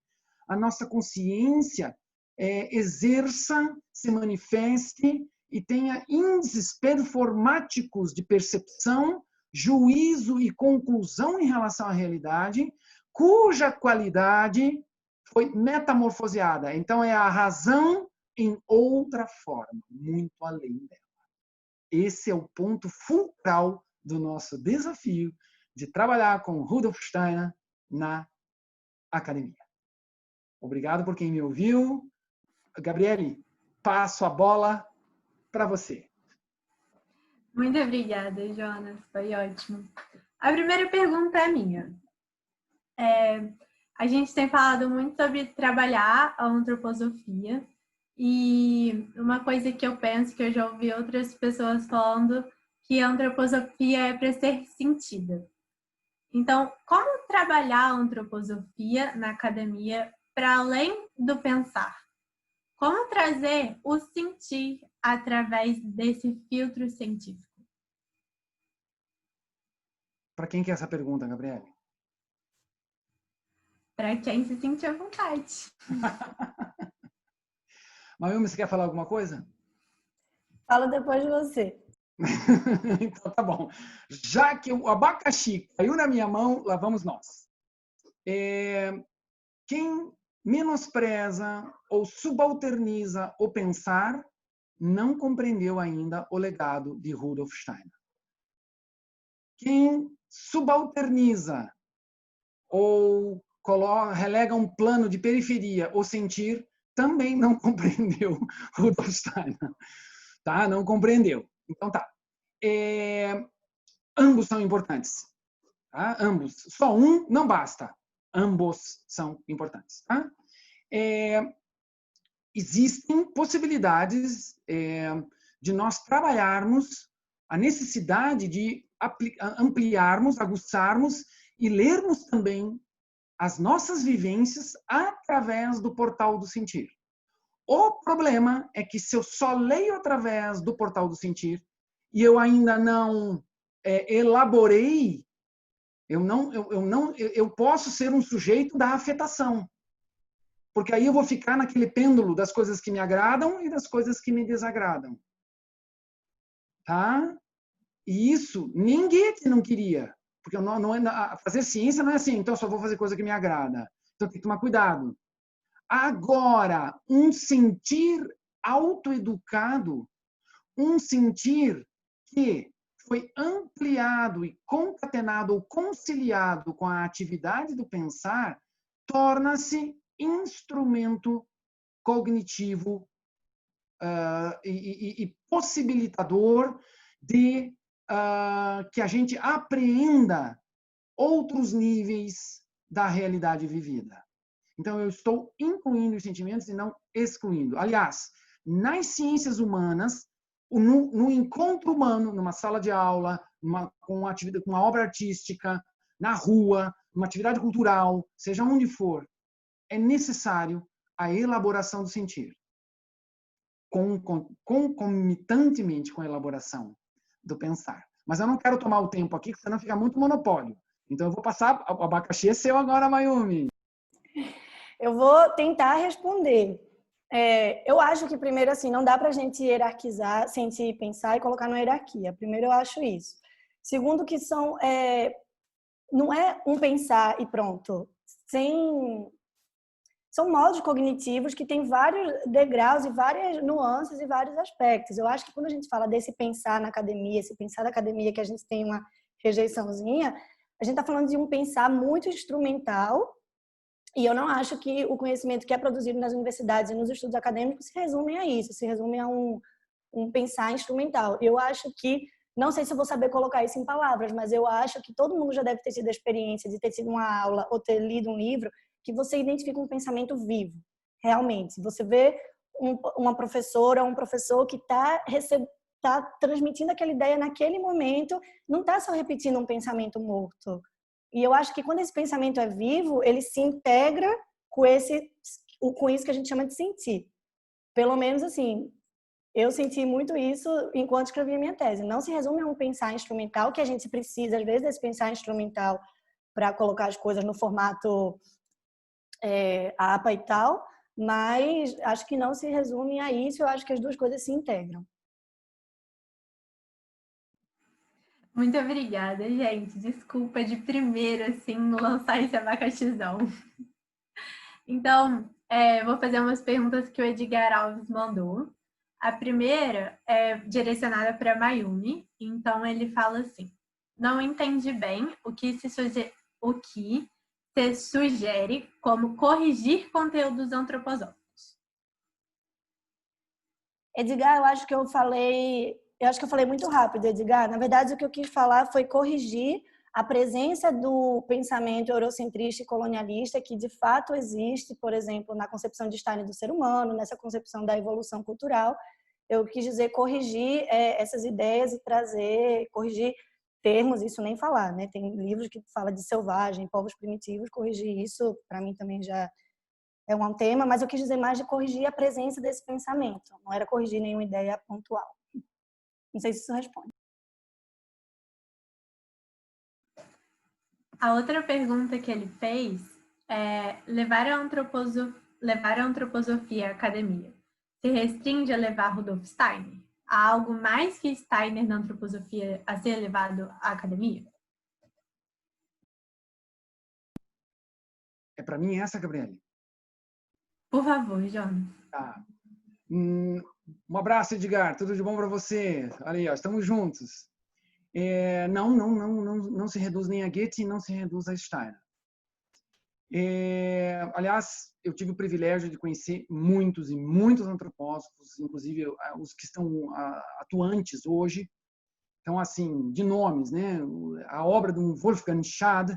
a nossa consciência exerça, se manifeste e tenha índices performáticos de percepção, juízo e conclusão em relação à realidade, cuja qualidade foi metamorfoseada. Então, é a razão em outra forma, muito além dela. Esse é o ponto fulcral do nosso desafio de trabalhar com Rudolf Steiner na academia. Obrigado por quem me ouviu. Gabriele, passo a bola para você. Muito obrigada, Jonas. Foi ótimo. A primeira pergunta é minha. A gente tem falado muito sobre trabalhar a antroposofia. E uma coisa que eu penso, que eu já ouvi outras pessoas falando, que a antroposofia é para ser sentida. Então, como trabalhar a antroposofia na academia para além do pensar? Como trazer o sentir através desse filtro científico? Para quem que é essa pergunta, Gabriele? Para quem se sentir à vontade. Mayumi, você quer falar alguma coisa? Falo depois de você. Então tá bom. Já que o abacaxi caiu na minha mão, lá vamos nós. Quem menospreza ou subalterniza o pensar não compreendeu ainda o legado de Rudolf Steiner. Quem subalterniza ou relega um plano de periferia o sentir também não compreendeu Rudolf Steiner. Tá? Não compreendeu. Então tá. Ambos são importantes. Tá? Ambos. Só um não basta. Ambos são importantes. Tá? Existem possibilidades de nós trabalharmos a necessidade de ampliarmos, aguçarmos e lermos também as nossas vivências através do portal do sentir. O problema é que se eu só leio através do portal do sentir e eu ainda não elaborei, eu posso ser um sujeito da afetação. Porque aí eu vou ficar naquele pêndulo das coisas que me agradam e das coisas que me desagradam. Tá? E isso ninguém não queria. Porque fazer ciência não é assim, então eu só vou fazer coisa que me agrada. Então tem que tomar cuidado. Agora, um sentir autoeducado, um sentir que foi ampliado e concatenado ou conciliado com a atividade do pensar, torna-se instrumento cognitivo e possibilitador de que a gente apreenda outros níveis da realidade vivida. Então, eu estou incluindo os sentimentos e não excluindo. Aliás, nas ciências humanas, no encontro humano, numa sala de aula, com uma obra artística, na rua, numa atividade cultural, seja onde for, é necessário a elaboração do sentir, concomitantemente com a elaboração do pensar. Mas eu não quero tomar o tempo aqui, senão fica muito monopólio. Então, eu vou passar, o abacaxi é seu agora, Mayumi. Eu vou tentar responder. Eu acho que, primeiro, assim, não dá para a gente hierarquizar, sentir, pensar e colocar na hierarquia. Primeiro, eu acho isso. Segundo, que não é um pensar e pronto. São modos cognitivos que têm vários degraus e várias nuances e vários aspectos. Eu acho que quando a gente fala desse pensar na academia, esse pensar da academia que a gente tem uma rejeiçãozinha, a gente está falando de um pensar muito instrumental. E eu não acho que o conhecimento que é produzido nas universidades e nos estudos acadêmicos se resume a isso, se resume a um pensar instrumental. Eu acho que, não sei se eu vou saber colocar isso em palavras, mas eu acho que todo mundo já deve ter tido a experiência de ter tido uma aula ou ter lido um livro que você identifica um pensamento vivo, realmente. Você vê uma professora, um professor que está transmitindo aquela ideia naquele momento, não está só repetindo um pensamento morto. E eu acho que quando esse pensamento é vivo, ele se integra com com isso que a gente chama de sentir. Pelo menos, assim, eu senti muito isso enquanto escrevia minha tese. Não se resume a um pensar instrumental, que a gente precisa, às vezes, desse pensar instrumental para colocar as coisas no formato APA e tal, mas acho que não se resume a isso, eu acho que as duas coisas se integram. Muito obrigada, gente. Desculpa de primeiro, assim, lançar esse abacaxizão. Então, vou fazer umas perguntas que o Edgar Alves mandou. A primeira é direcionada para Mayumi. Então, ele fala assim: não entendi bem o que se sugere como corrigir conteúdos antroposóficos. Edgar, eu acho que eu falei muito rápido, Edgar. Na verdade, o que eu quis falar foi corrigir a presença do pensamento eurocentrista e colonialista que de fato existe, por exemplo, na concepção de Steiner do ser humano, nessa concepção da evolução cultural. Eu quis dizer corrigir essas ideias e corrigir termos, isso nem falar, né? Tem livros que fala de selvagem, povos primitivos, corrigir isso para mim também já é um tema, mas eu quis dizer mais de corrigir a presença desse pensamento, não era corrigir nenhuma ideia pontual. Não sei se isso responde. A outra pergunta que ele fez é: levar a antroposofia à academia se restringe a levar Rudolf Steiner? Há algo mais que Steiner na antroposofia a ser levado à academia? É para mim essa, Gabriele? Por favor, Jonas. Tá. Um abraço, Edgar. Tudo de bom para você? Olha aí, ó, estamos juntos. Não se reduz nem a Goethe e não se reduz a Steiner. Aliás, eu tive o privilégio de conhecer muitos e muitos antropósofos, inclusive os que estão atuantes hoje. Então, assim, de nomes, né? A obra de um Wolfgang Schad,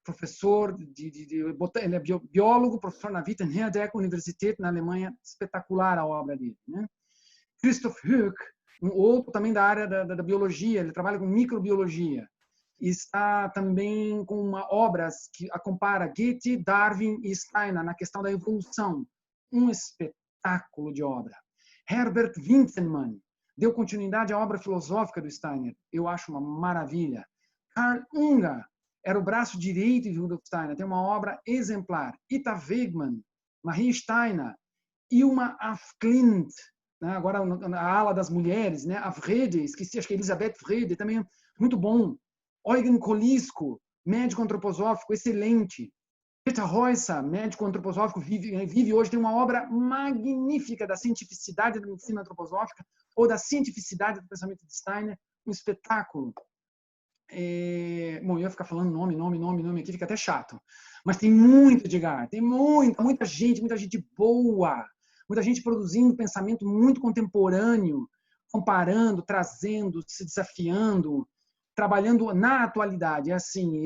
professor ele é biólogo, professor na Wittenherdecke Universität na Alemanha, espetacular a obra dele, né? Christoph Höck, um outro também da área da biologia, ele trabalha com microbiologia. Está também com obras que a compara Goethe, Darwin e Steiner na questão da evolução. Um espetáculo de obra. Herbert Winkelmann deu continuidade à obra filosófica do Steiner. Eu acho uma maravilha. Carl Unger era o braço direito de Rudolf Steiner. Tem uma obra exemplar. Ita Wegman, Marie Steiner, Ilma af Klint, né? Agora a ala das mulheres, né? A Vrede, esqueci, acho que é Elisabeth Vrede, também muito bom. Eugen Kolisko, médico antroposófico, excelente. Peter Reusser, médico antroposófico, vive hoje, tem uma obra magnífica da cientificidade da medicina antroposófica ou da cientificidade do pensamento de Steiner, um espetáculo. Bom, eu ia ficar falando nome aqui, fica até chato. Mas tem muito, Edgar, tem muita gente boa, muita gente produzindo pensamento muito contemporâneo, comparando, trazendo, se desafiando, trabalhando na atualidade. É assim,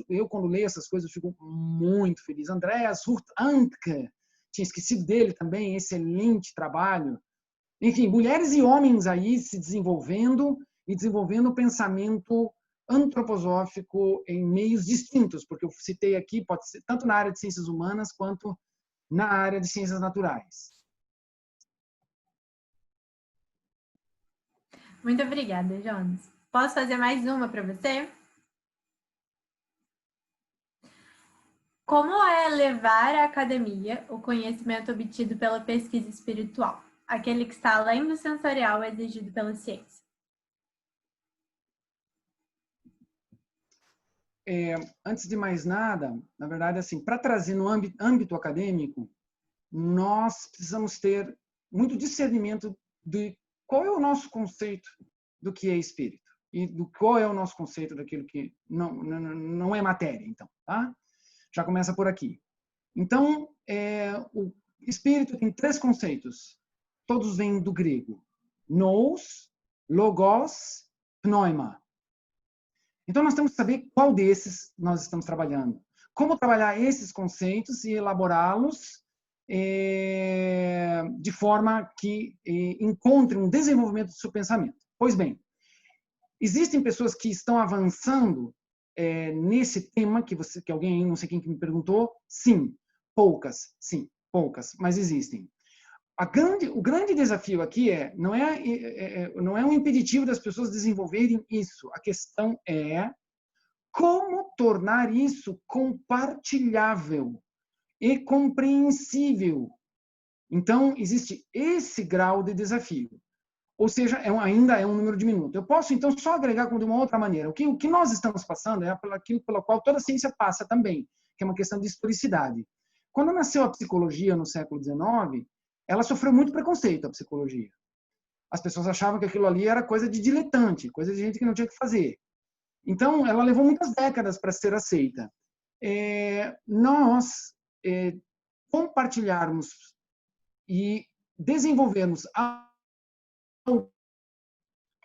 eu quando leio essas coisas, eu fico muito feliz. Andreas Hurt-Antke, tinha esquecido dele também, excelente trabalho. Enfim, mulheres e homens aí se desenvolvendo e desenvolvendo o pensamento antroposófico em meios distintos, porque eu citei aqui, pode ser tanto na área de ciências humanas quanto na área de ciências naturais. Muito obrigada, Jonas. Posso fazer mais uma para você? Como é levar à academia o conhecimento obtido pela pesquisa espiritual, aquele que está além do sensorial exigido pela ciência? Antes de mais nada, na verdade, assim, para trazer no âmbito acadêmico, nós precisamos ter muito discernimento de qual é o nosso conceito do que é espírito e do qual é o nosso conceito daquilo que não é matéria, então, tá? Já começa por aqui. Então, o espírito tem 3 conceitos, todos vêm do grego: nous, logos, pneuma. Então, nós temos que saber qual desses nós estamos trabalhando. Como trabalhar esses conceitos e elaborá-los de forma que encontre um desenvolvimento do seu pensamento. Pois bem, existem pessoas que estão avançando nesse tema que alguém, não sei quem que me perguntou. Sim, poucas, sim. poucas, mas existem. O grande desafio aqui não é um impeditivo das pessoas desenvolverem isso. A questão é como tornar isso compartilhável e compreensível. Então, existe esse grau de desafio. Ou seja, ainda é um número diminuto. Eu posso, então, só agregar de uma outra maneira. O que nós estamos passando é aquilo pelo qual toda a ciência passa também, que é uma questão de historicidade. Quando nasceu a psicologia no século XIX, ela sofreu muito preconceito, a psicologia. As pessoas achavam que aquilo ali era coisa de diletante, coisa de gente que não tinha que fazer. Então, ela levou muitas décadas para ser aceita. Nós compartilharmos e desenvolvermos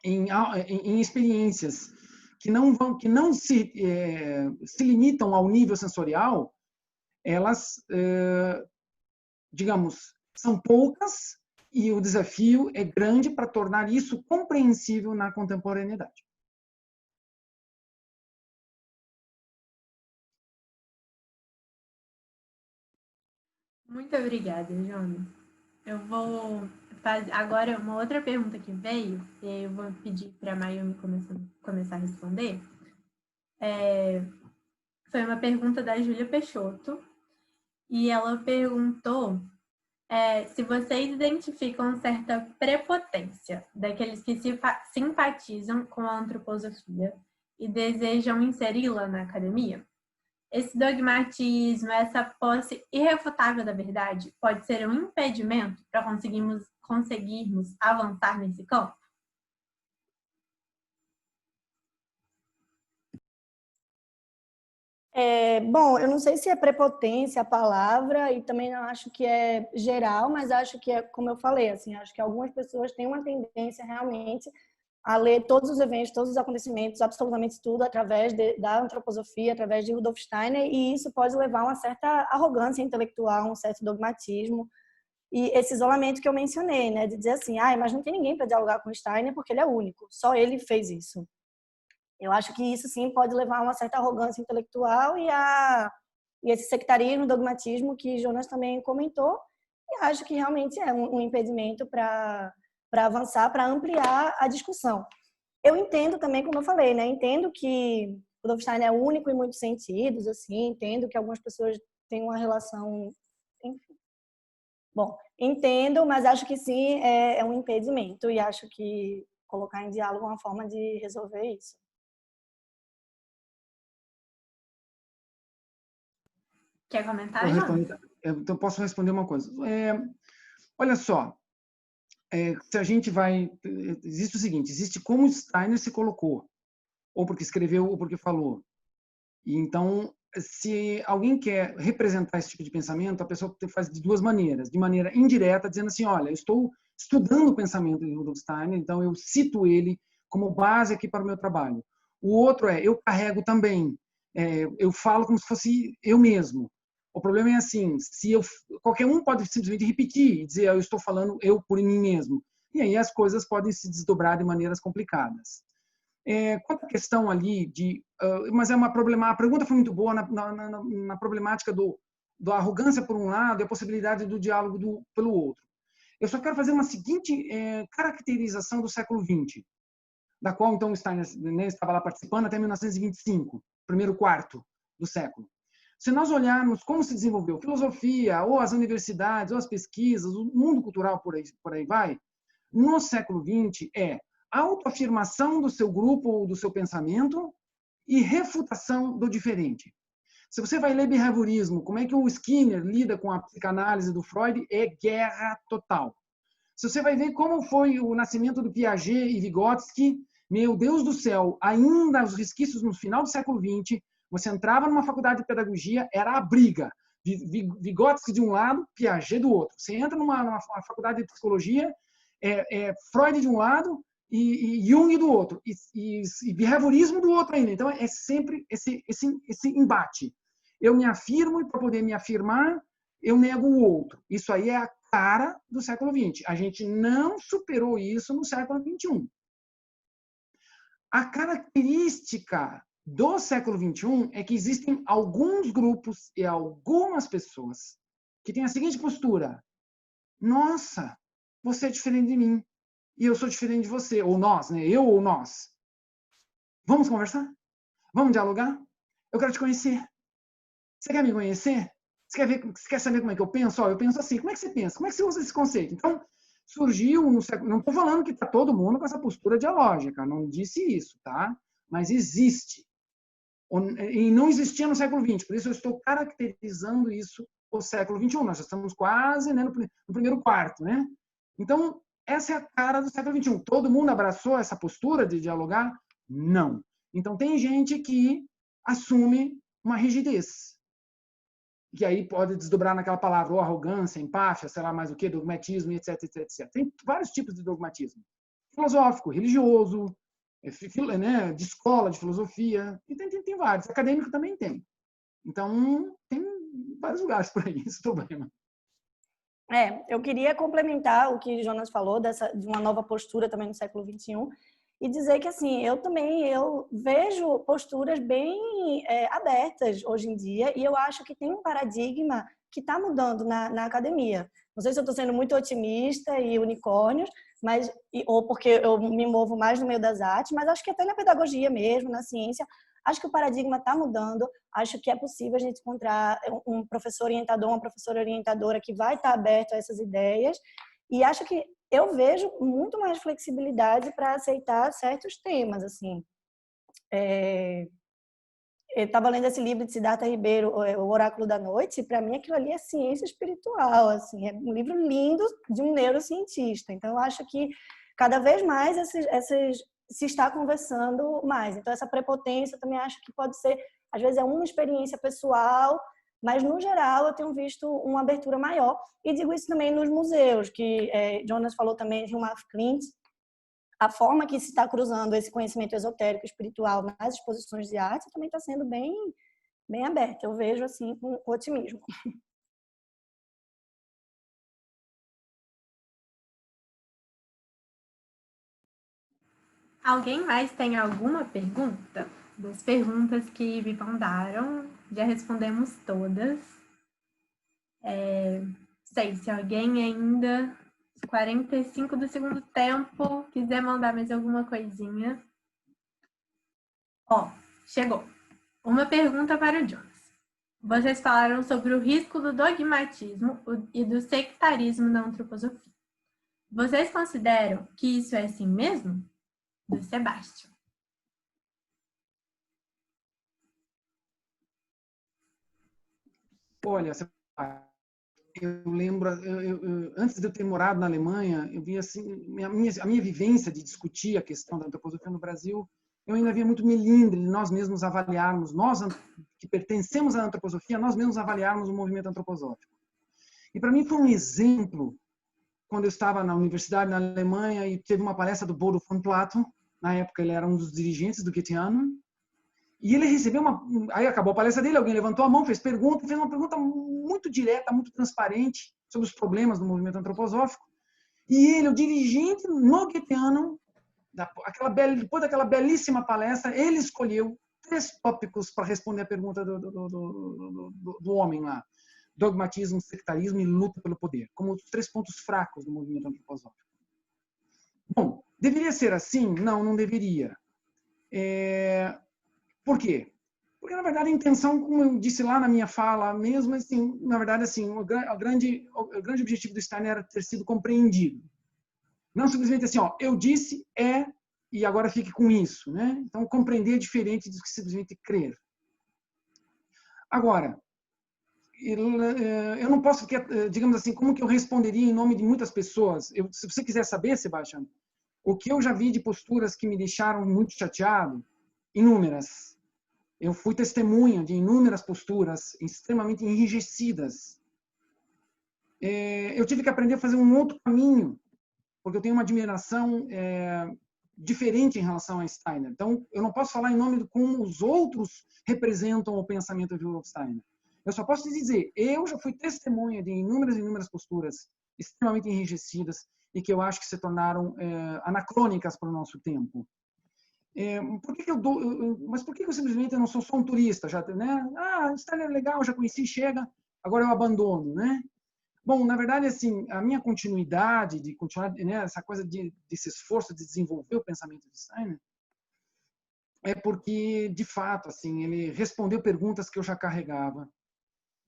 em experiências que não se limitam ao nível sensorial, elas, digamos, são poucas e o desafio é grande para tornar isso compreensível na contemporaneidade. Muito obrigada, Jonas. Eu vou fazer agora uma outra pergunta que veio, e aí eu vou pedir para a Mayumi começar a responder. Foi uma pergunta da Júlia Peixoto, e ela perguntou se vocês identificam certa prepotência daqueles que simpatizam com a antroposofia e desejam inseri-la na academia. Esse dogmatismo, essa posse irrefutável da verdade, pode ser um impedimento para conseguirmos avançar nesse campo? Bom, eu não sei se é prepotência a palavra e também não acho que é geral, mas acho que é, como eu falei, assim, acho que algumas pessoas têm uma tendência realmente a ler todos os eventos, todos os acontecimentos, absolutamente tudo através da antroposofia, através de Rudolf Steiner, e isso pode levar a uma certa arrogância intelectual, um certo dogmatismo e esse isolamento que eu mencionei, né, de dizer assim, mas não tem ninguém para dialogar com Steiner porque ele é único, só ele fez isso. Eu acho que isso sim pode levar a uma certa arrogância intelectual e esse sectarismo, dogmatismo que Jonas também comentou, e acho que realmente é um impedimento para avançar, para ampliar a discussão. Eu entendo também, como eu falei, né? Entendo que Rudolf Steiner é único em muitos sentidos, assim, entendo que algumas pessoas têm uma relação, enfim. Bom, entendo, mas acho que sim, é um impedimento e acho que colocar em diálogo é uma forma de resolver isso. Quer comentar, Jonas? Então, posso responder uma coisa. Olha só, se a gente vai... Existe o seguinte, existe como Steiner se colocou, ou porque escreveu, ou porque falou. E então, se alguém quer representar esse tipo de pensamento, a pessoa faz de duas maneiras. De maneira indireta, dizendo assim, olha, eu estou estudando o pensamento de Rudolf Steiner, então eu cito ele como base aqui para o meu trabalho. O outro eu carrego também. Eu falo como se fosse eu mesmo. O problema é assim, qualquer um pode simplesmente repetir e dizer, eu estou falando eu por mim mesmo. E aí as coisas podem se desdobrar de maneiras complicadas. Quanto à questão ali mas a pergunta foi muito boa na problemática da arrogância por um lado e a possibilidade do diálogo pelo outro. Eu só quero fazer uma seguinte caracterização do século XX, da qual então Steiner estava lá participando até 1925, primeiro quarto do século. Se nós olharmos como se desenvolveu filosofia, ou as universidades, ou as pesquisas, o mundo cultural por aí vai, no século XX autoafirmação do seu grupo ou do seu pensamento e refutação do diferente. Se você vai ler behaviorismo, como é que o Skinner lida com a psicanálise do Freud, é guerra total. Se você vai ver como foi o nascimento do Piaget e Vygotsky, meu Deus do céu, ainda os resquícios no final do século XX, você entrava numa faculdade de pedagogia, era a briga. Vygotsky de um lado, Piaget do outro. Você entra numa faculdade de psicologia, Freud de um lado e Jung do outro, e behaviorismo do outro ainda. Então, é sempre esse embate. Eu me afirmo e, para poder me afirmar, eu nego o outro. Isso aí é a cara do século XX. A gente não superou isso no século XXI. A característica do século XXI é que existem alguns grupos e algumas pessoas que tem a seguinte postura: nossa, você é diferente de mim e eu sou diferente de você, ou nós, né? Eu ou nós. Vamos conversar? Vamos dialogar? Eu quero te conhecer. Você quer me conhecer? Você quer saber como é que eu penso? Ó, eu penso assim. Como é que você pensa? Como é que você usa esse conceito? Então, surgiu no século... Não estou falando que está todo mundo com essa postura dialógica, não disse isso, tá? Mas existe. E não existia no século XX, por isso eu estou caracterizando isso o século XXI. Nós já estamos quase, né, no primeiro quarto, né? Então, essa é a cara do século XXI. Todo mundo abraçou essa postura de dialogar? Não. Então, tem gente que assume uma rigidez, que aí pode desdobrar naquela palavra, ou arrogância, empáfia, sei lá mais o que, dogmatismo, etc, etc, etc. Tem vários tipos de dogmatismo. Filosófico, religioso, né, de escola, de filosofia, e tem vários. Acadêmico também tem. Então, tem vários lugares por aí, esse problema. Eu queria complementar o que Jonas falou de uma nova postura também no século XXI e dizer que assim eu vejo posturas bem abertas hoje em dia e eu acho que tem um paradigma que está mudando na academia. Não sei se eu estou sendo muito otimista e unicórnios, ou porque eu me movo mais no meio das artes, mas acho que até na pedagogia mesmo, na ciência, acho que o paradigma está mudando. Acho que é possível a gente encontrar um professor orientador, uma professora orientadora que vai estar aberto a essas ideias. E acho que eu vejo muito mais flexibilidade para aceitar certos temas, assim. Eu estava lendo esse livro de Siddhartha Ribeiro, O Oráculo da Noite, e para mim aquilo ali é ciência espiritual, assim, é um livro lindo de um neurocientista. Então, eu acho que cada vez mais se está conversando mais. Então, essa prepotência eu também acho que pode ser, às vezes é uma experiência pessoal, mas no geral eu tenho visto uma abertura maior. E digo isso também nos museus, que Jonas falou também de Hilmar Klint, a forma que se está cruzando esse conhecimento esotérico espiritual nas exposições de arte também está sendo bem aberta. Eu vejo assim com otimismo. Alguém mais tem alguma pergunta? Das perguntas que me mandaram, já respondemos todas. Sei se alguém ainda, 45 do segundo tempo, quiser mandar mais alguma coisinha. Ó, chegou. Uma pergunta para o Jonas. Vocês falaram sobre o risco do dogmatismo e do sectarismo na antroposofia. Vocês consideram que isso é assim mesmo? Do Sebastião. Olha, eu lembro, antes de eu ter morado na Alemanha, eu vi assim, a minha vivência de discutir a questão da antroposofia no Brasil, eu ainda via muito melindre nós mesmos avaliarmos, nós que pertencemos à antroposofia, nós mesmos avaliarmos o movimento antroposófico. E para mim foi um exemplo, quando eu estava na universidade na Alemanha e teve uma palestra do Bodo von Plato, na época ele era um dos dirigentes do Goetheanum, e ele recebeu aí acabou a palestra dele, alguém levantou a mão, fez uma pergunta muito direta, muito transparente sobre os problemas do movimento antroposófico. E ele, o dirigente no Goetheanum, depois daquela belíssima palestra, ele escolheu 3 tópicos para responder a pergunta do homem lá: dogmatismo, sectarismo e luta pelo poder, como os 3 pontos fracos do movimento antroposófico. Bom, deveria ser assim? Não deveria. Por quê? Porque, na verdade, a intenção, como eu disse lá na minha fala mesmo, assim, na verdade, assim, o grande objetivo do Steiner era ter sido compreendido. Não simplesmente assim, ó, eu disse, e agora fique com isso, né? Então, compreender é diferente do que simplesmente crer. Agora, eu não posso, digamos assim, como que eu responderia em nome de muitas pessoas? Se você quiser saber, Sebastião, o que eu já vi de posturas que me deixaram muito chateado, inúmeras. Eu fui testemunha de inúmeras posturas extremamente enrijecidas. Eu tive que aprender a fazer um outro caminho, porque eu tenho uma admiração diferente em relação a Steiner. Então, eu não posso falar em nome de como os outros representam o pensamento de Rudolf Steiner. Eu só posso dizer, eu já fui testemunha de inúmeras posturas extremamente enrijecidas e que eu acho que se tornaram anacrônicas para o nosso tempo. Mas por que eu simplesmente não sou só um turista? Já, né? Steiner é legal, já conheci, chega, agora eu abandono, né? Bom, na verdade, assim, a minha continuidade de continuar, né, essa coisa desse esforço de desenvolver o pensamento de Steiner é porque, de fato, assim, ele respondeu perguntas que eu já carregava.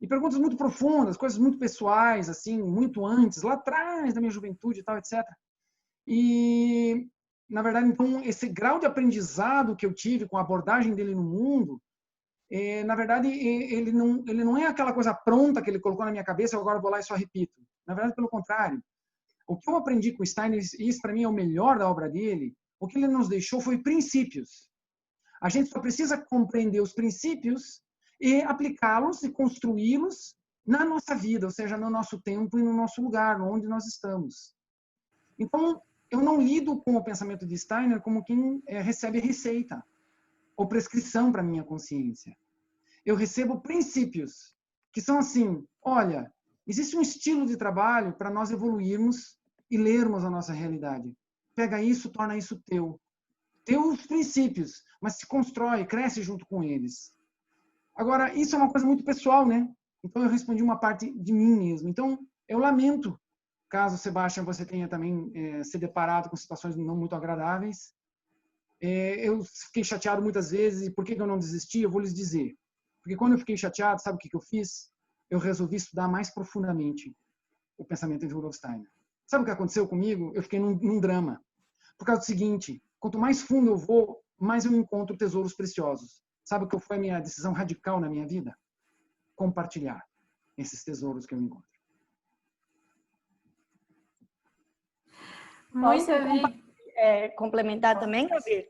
E perguntas muito profundas, coisas muito pessoais, assim, muito antes, lá atrás da minha juventude e tal, etc. E, na verdade, então, esse grau de aprendizado que eu tive com a abordagem dele no mundo, na verdade, ele não é aquela coisa pronta que ele colocou na minha cabeça, eu agora vou lá e só repito. Na verdade, pelo contrário. O que eu aprendi com o Steiner, e isso para mim é o melhor da obra dele, o que ele nos deixou foi princípios. A gente só precisa compreender os princípios e aplicá-los e construí-los na nossa vida, ou seja, no nosso tempo e no nosso lugar, onde nós estamos. Então, eu não lido com o pensamento de Steiner como quem recebe receita ou prescrição para minha consciência. Eu recebo princípios que são assim, olha, existe um estilo de trabalho para nós evoluirmos e lermos a nossa realidade. Pega isso, torna isso teu. Teus princípios, mas se constrói, cresce junto com eles. Agora, isso é uma coisa muito pessoal, né? Então, eu respondi uma parte de mim mesmo. Então, eu lamento, caso, Sebastião, você tenha também se deparado com situações não muito agradáveis. Eu fiquei chateado muitas vezes, e por que eu não desisti? Eu vou lhes dizer. Porque quando eu fiquei chateado, sabe o que eu fiz? Eu resolvi estudar mais profundamente o pensamento de Rudolf Steiner. Sabe o que aconteceu comigo? Eu fiquei num drama. Por causa do seguinte, quanto mais fundo eu vou, mais eu encontro tesouros preciosos. Sabe o que foi a minha decisão radical na minha vida? Compartilhar esses tesouros que eu encontro. Muito complementar também, Gabi?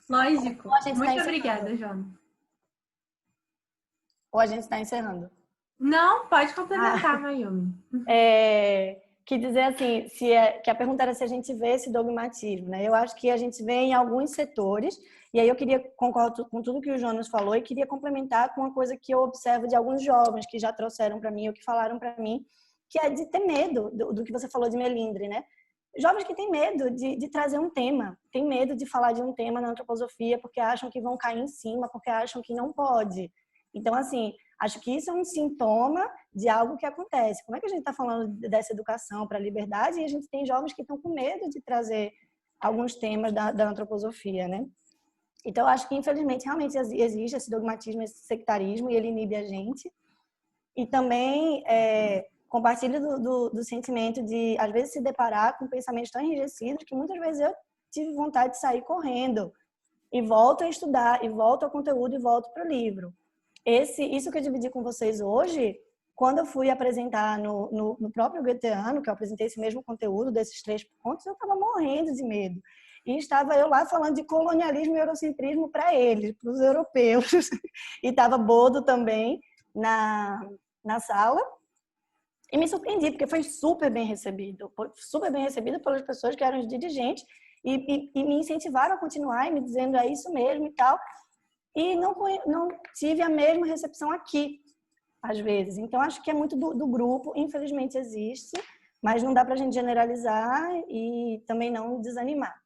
Lógico. Muito obrigada, Joana. Ou a gente está encerrando? Não, pode complementar, Mayumi. Que dizer assim, que a pergunta era se a gente vê esse dogmatismo, né? Eu acho que a gente vê em alguns setores, e aí eu queria concordar com tudo que o Jonas falou e queria complementar com uma coisa que eu observo de alguns jovens que já trouxeram para mim, ou que falaram para mim, que é de ter medo do que você falou de Melindre, né? Jovens que têm medo de trazer um tema, têm medo de falar de um tema na antroposofia porque acham que vão cair em cima, porque acham que não pode. Então, assim, acho que isso é um sintoma de algo que acontece. Como é que a gente está falando dessa educação para a liberdade e a gente tem jovens que estão com medo de trazer alguns temas da antroposofia, né? Então, acho que, infelizmente, realmente existe esse dogmatismo, esse sectarismo, e ele inibe a gente. E também compartilho do sentimento de, às vezes, se deparar com pensamentos tão enrijecidos que muitas vezes eu tive vontade de sair correndo e volto a estudar, e volto ao conteúdo, e volto para o livro. Isso que eu dividi com vocês hoje, quando eu fui apresentar no próprio Goetheano, que eu apresentei esse mesmo conteúdo desses 3 pontos, eu estava morrendo de medo. E estava eu lá falando de colonialismo e eurocentrismo para eles, para os europeus. E estava Bodo também na sala. E me surpreendi, porque foi super bem recebido pelas pessoas que eram os dirigentes e me incentivaram a continuar e me dizendo é isso mesmo e tal. E não tive a mesma recepção aqui, às vezes. Então, acho que é muito do grupo. Infelizmente, existe, mas não dá para a gente generalizar e também não desanimar.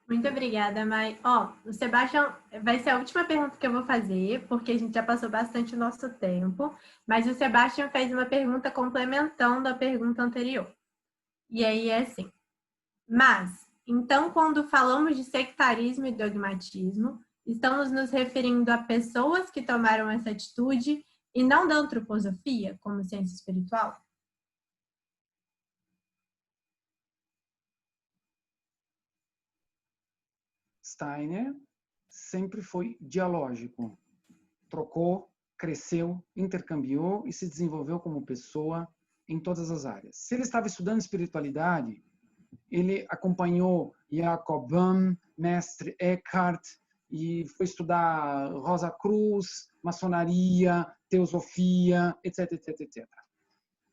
Muito obrigada, Mai. O Sebastião vai ser a última pergunta que eu vou fazer, porque a gente já passou bastante o nosso tempo, mas o Sebastião fez uma pergunta complementando a pergunta anterior. E aí é assim, então, quando falamos de sectarismo e dogmatismo, estamos nos referindo a pessoas que tomaram essa atitude e não da antroposofia como ciência espiritual? Steiner sempre foi dialógico. Trocou, cresceu, intercambiou e se desenvolveu como pessoa em todas as áreas. Se ele estava estudando espiritualidade, ele acompanhou Jacob Böhm, Mestre Eckhart, e foi estudar Rosa Cruz, maçonaria, teosofia, etc, etc, etc.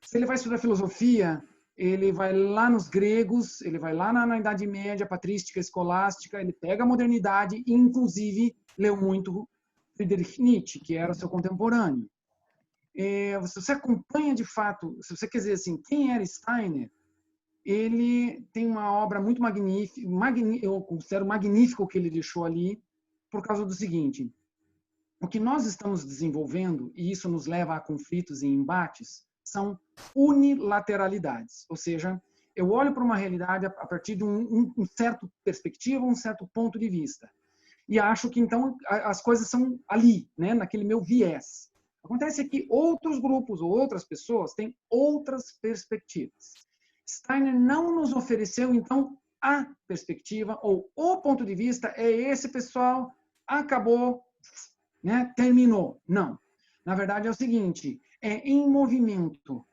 Se ele vai estudar filosofia, ele vai lá nos gregos, ele vai lá na Idade Média, patrística, escolástica, ele pega a modernidade e, inclusive, leu muito Friedrich Nietzsche, que era o seu contemporâneo. Se você acompanha, de fato, se você quer dizer assim, quem era Steiner, ele tem uma obra muito magnífica, eu considero magnífico o que ele deixou ali, por causa do seguinte, O que nós estamos desenvolvendo, e isso nos leva a conflitos e embates, são unilateralidades. Ou seja, eu olho para uma realidade a partir de um certo perspectiva, um certo ponto de vista. E acho que, então, as coisas são ali, né, naquele meu viés. Acontece que outros grupos ou outras pessoas têm outras perspectivas. Steiner não nos ofereceu, então, a perspectiva ou o ponto de vista é esse, pessoal, acabou, né, terminou. Não. Na verdade, é o seguinte, é em movimento.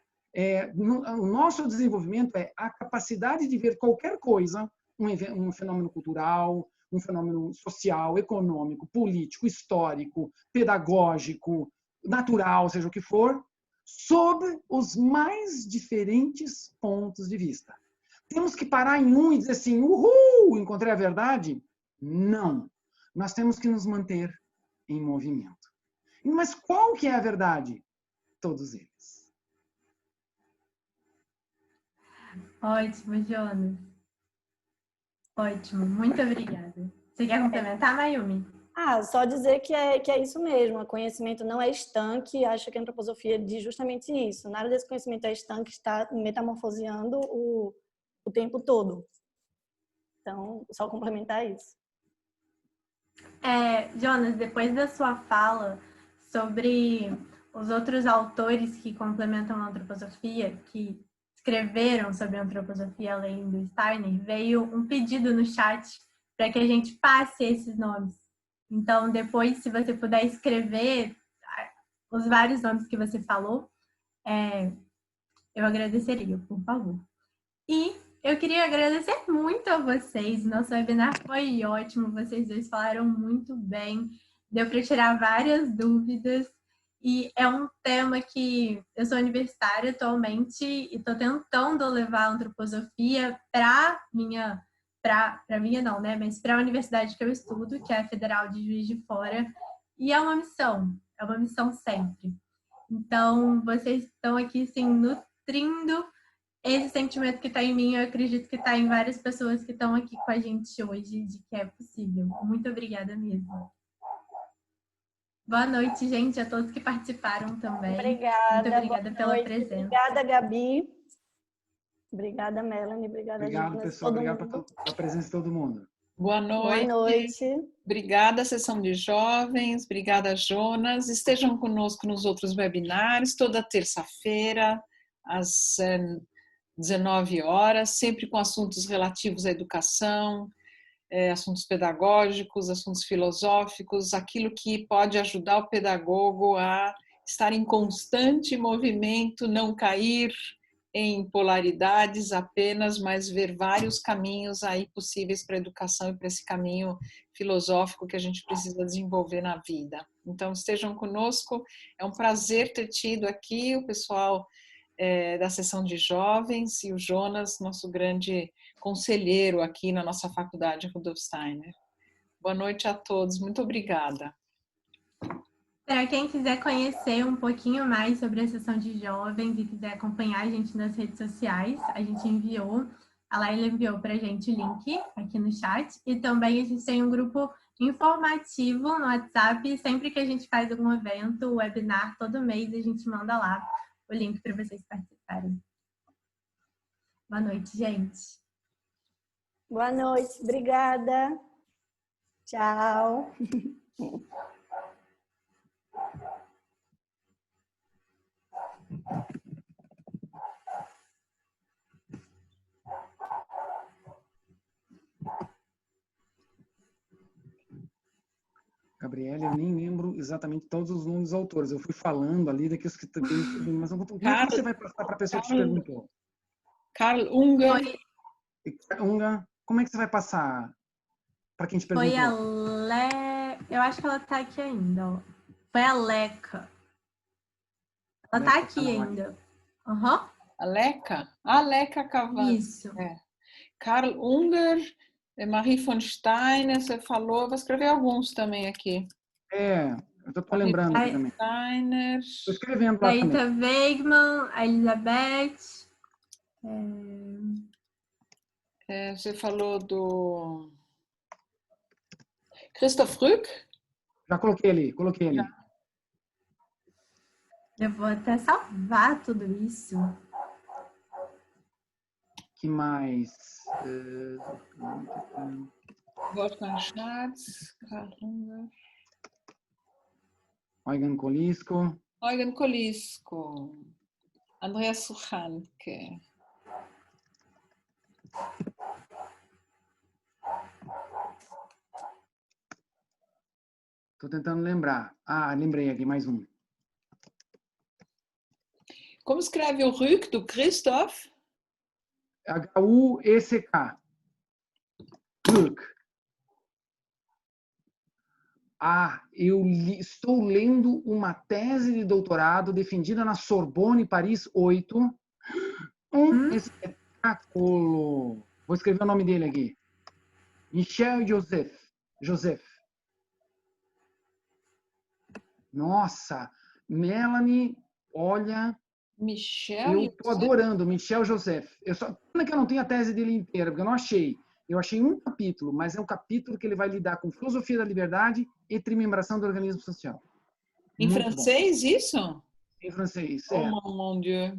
O nosso desenvolvimento é a capacidade de ver qualquer coisa, um fenômeno cultural, um fenômeno social, econômico, político, histórico, pedagógico, natural, seja o que for, sob os mais diferentes pontos de vista. Temos que parar em um e dizer assim, uhul, encontrei a verdade? Não. Nós temos que nos manter em movimento. Mas qual que é a verdade? Todos eles. Ótimo, Jonas. Ótimo, muito obrigada. Você quer complementar, Mayumi? Só dizer que é isso mesmo. O conhecimento não é estanque. Acho que a antroposofia diz justamente isso. Nada desse conhecimento é estanque, está metamorfoseando o tempo todo. Então, só complementar isso. Jonas, depois da sua fala sobre os outros autores que complementam a antroposofia, que escreveram sobre a antroposofia além do Steiner, veio um pedido no chat para que a gente passe esses nomes. Então, depois, se você puder escrever os vários nomes que você falou, eu agradeceria, por favor. E eu queria agradecer muito a vocês. Nosso webinar foi ótimo. Vocês dois falaram muito bem. Deu para tirar várias dúvidas. E é um tema que eu sou universitária atualmente e estou tentando levar a antroposofia para minha não, né? Mas para a universidade que eu estudo, que é a Federal de Juiz de Fora. E é uma missão sempre. Então, vocês estão aqui, sim, nutrindo esse sentimento que está em mim, eu acredito que está em várias pessoas que estão aqui com a gente hoje, de que é possível. Muito obrigada mesmo. Boa noite, gente, a todos que participaram também. Obrigada. Muito obrigada pela presença. Obrigada, Gabi. Obrigada, Melanie. Obrigada, Jonas. Pessoal. Obrigado pela presença de todo mundo. Boa noite. Boa noite. Obrigada, sessão de jovens. Obrigada, Jonas. Estejam conosco nos outros webinários, toda terça-feira, às 19 horas, sempre com assuntos relativos à educação, assuntos pedagógicos, assuntos filosóficos, aquilo que pode ajudar o pedagogo a estar em constante movimento, não cair em polaridades apenas, mas ver vários caminhos aí possíveis para a educação e para esse caminho filosófico que a gente precisa desenvolver na vida. Então, estejam conosco, é um prazer ter tido aqui o pessoal da sessão de jovens e o Jonas, nosso grande conselheiro aqui na nossa faculdade Rudolf Steiner. Boa noite a todos, muito obrigada. Para quem quiser conhecer um pouquinho mais sobre a sessão de jovens e quiser acompanhar a gente nas redes sociais, a gente enviou, a Laila enviou para a gente o link aqui no chat, e também a gente tem um grupo informativo no WhatsApp, sempre que a gente faz algum evento, webinar, todo mês a gente manda lá o link para vocês participarem. Boa noite, gente. Boa noite, obrigada. Tchau. Gabriela, eu nem lembro exatamente todos os nomes dos autores. Eu fui falando ali daqueles que também. Mas como é que você vai passar para a pessoa que te perguntou? Karl Unger. Unger, como é que você vai passar para quem te perguntou? Foi a Eu acho que ela está aqui ainda. Ó. Foi a Leca. Ela está aqui ainda. Uhum. A Leca? A Leca Cavani. Isso. Karl Unger, Marie von Steiner, você falou, eu vou escrever alguns também aqui. Eu estou lembrando aqui também. Steiner. Estou escrevendo lá Rita também. Weigmann, a Elizabeth. Você falou do Christoph Rück? Já coloquei ali, coloquei ali. Eu vou até salvar tudo isso. Que mais? Wolfgang Schatz, caramba. Eugen Kolisco. Eugen Kolisco. Andreas Suchanke. Estou tentando lembrar. Ah, lembrei aqui, mais um. Como escreve o Rück, do Christoph? H-U-E-C-K. Rück. Ah, estou lendo uma tese de doutorado defendida na Sorbonne, Paris 8. Um espetáculo. Vou escrever o nome dele aqui. Michel Joseph. Nossa, Melanie, olha, eu estou adorando Michel Joseph. Pena que eu não tenho a tese dele inteira, porque eu não achei. Eu achei um capítulo, mas é um capítulo que ele vai lidar com filosofia da liberdade e trimembração do organismo social. Em Muito francês, bom. Isso? Em francês, Oh, mon Dieu.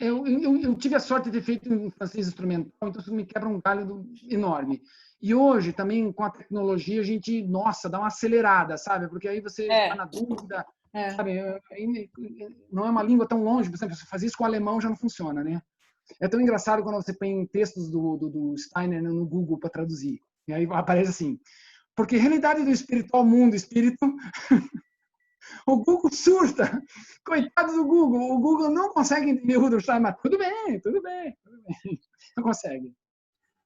Eu tive a sorte de ter feito em francês instrumental, então isso me quebra um galho enorme. E hoje, também, com a tecnologia, a gente, nossa, dá uma acelerada, sabe? Porque aí você está na dúvida, sabe? Não é uma língua tão longe, por exemplo, se fazer isso com o alemão já não funciona, né? É tão engraçado quando você põe textos do Steiner no Google para traduzir. E aí aparece assim, porque realidade do espiritual mundo, espírito... O Google surta. Coitado do Google. O Google não consegue entender o Rudolf Steiner, mas tudo bem. Não consegue.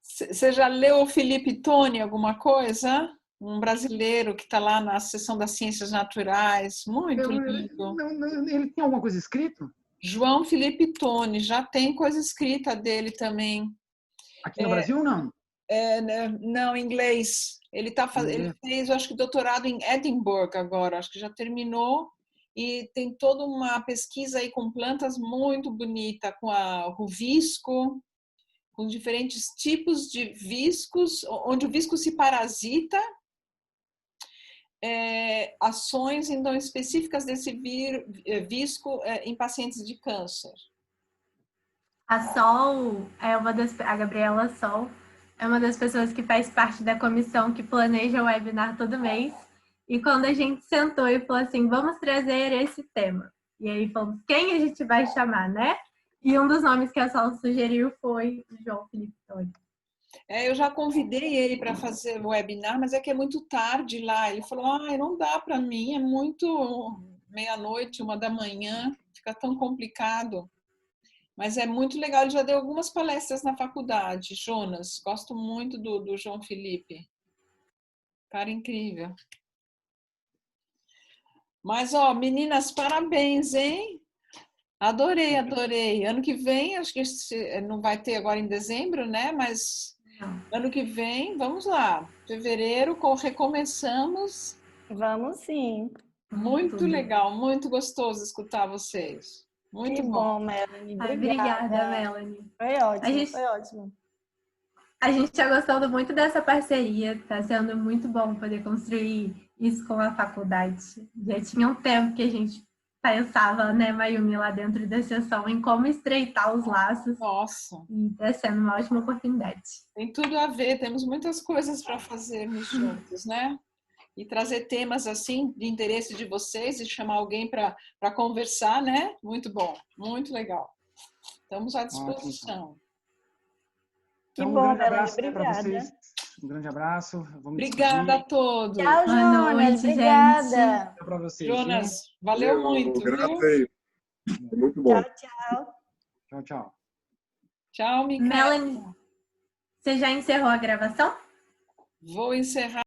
Você já leu o Felipe Toni, alguma coisa? Um brasileiro que está lá na seção das ciências naturais. Muito lindo. Ele tem alguma coisa escrito? João Felipe Toni, já tem coisa escrita dele também. Aqui no Brasil, não? Não, em inglês. Ele fez, eu acho que, doutorado em Edinburgh agora, acho que já terminou. E tem toda uma pesquisa aí com plantas muito bonita, com o visco, com diferentes tipos de viscos, onde o visco se parasita, ações então específicas desse visco em pacientes de câncer. A Gabriela Sol é uma das pessoas que faz parte da comissão que planeja o webinar todo mês. E quando a gente sentou e falou assim, vamos trazer esse tema. E aí falamos, quem a gente vai chamar, né? E um dos nomes que a Sol sugeriu foi o João Felipe Toni. Eu já convidei ele para fazer o webinar, mas é que é muito tarde lá. Ele falou, não dá para mim, é muito meia-noite, 1h, fica tão complicado. Mas é muito legal, ele já deu algumas palestras na faculdade. Jonas, gosto muito do João Felipe. Cara incrível. Mas, meninas, parabéns, hein? Adorei. Ano que vem, acho que não vai ter agora em dezembro, né? Mas ano que vem, vamos lá. Fevereiro, recomeçamos. Vamos sim. Muito legal, muito gostoso escutar vocês. Muito bom, Melanie. Obrigada, Melanie. Foi ótimo, A gente está gostando muito dessa parceria, está sendo muito bom poder construir isso com a faculdade. Já tinha um tempo que a gente pensava, né, Mayumi, lá dentro da sessão, em como estreitar os laços. Nossa! E está sendo uma ótima oportunidade. Tem tudo a ver, temos muitas coisas para fazermos juntos, né? E trazer temas assim de interesse de vocês e chamar alguém para conversar, né? Muito bom, muito legal. Estamos à disposição. Então, um grande abraço para vocês. Um grande abraço. Obrigada a todos. Tchau, Jonas. Obrigada. Tchau para vocês. Jonas, valeu muito. Viu? Muito bom. Tchau. Tchau, Micaela. Melanie, você já encerrou a gravação? Vou encerrar.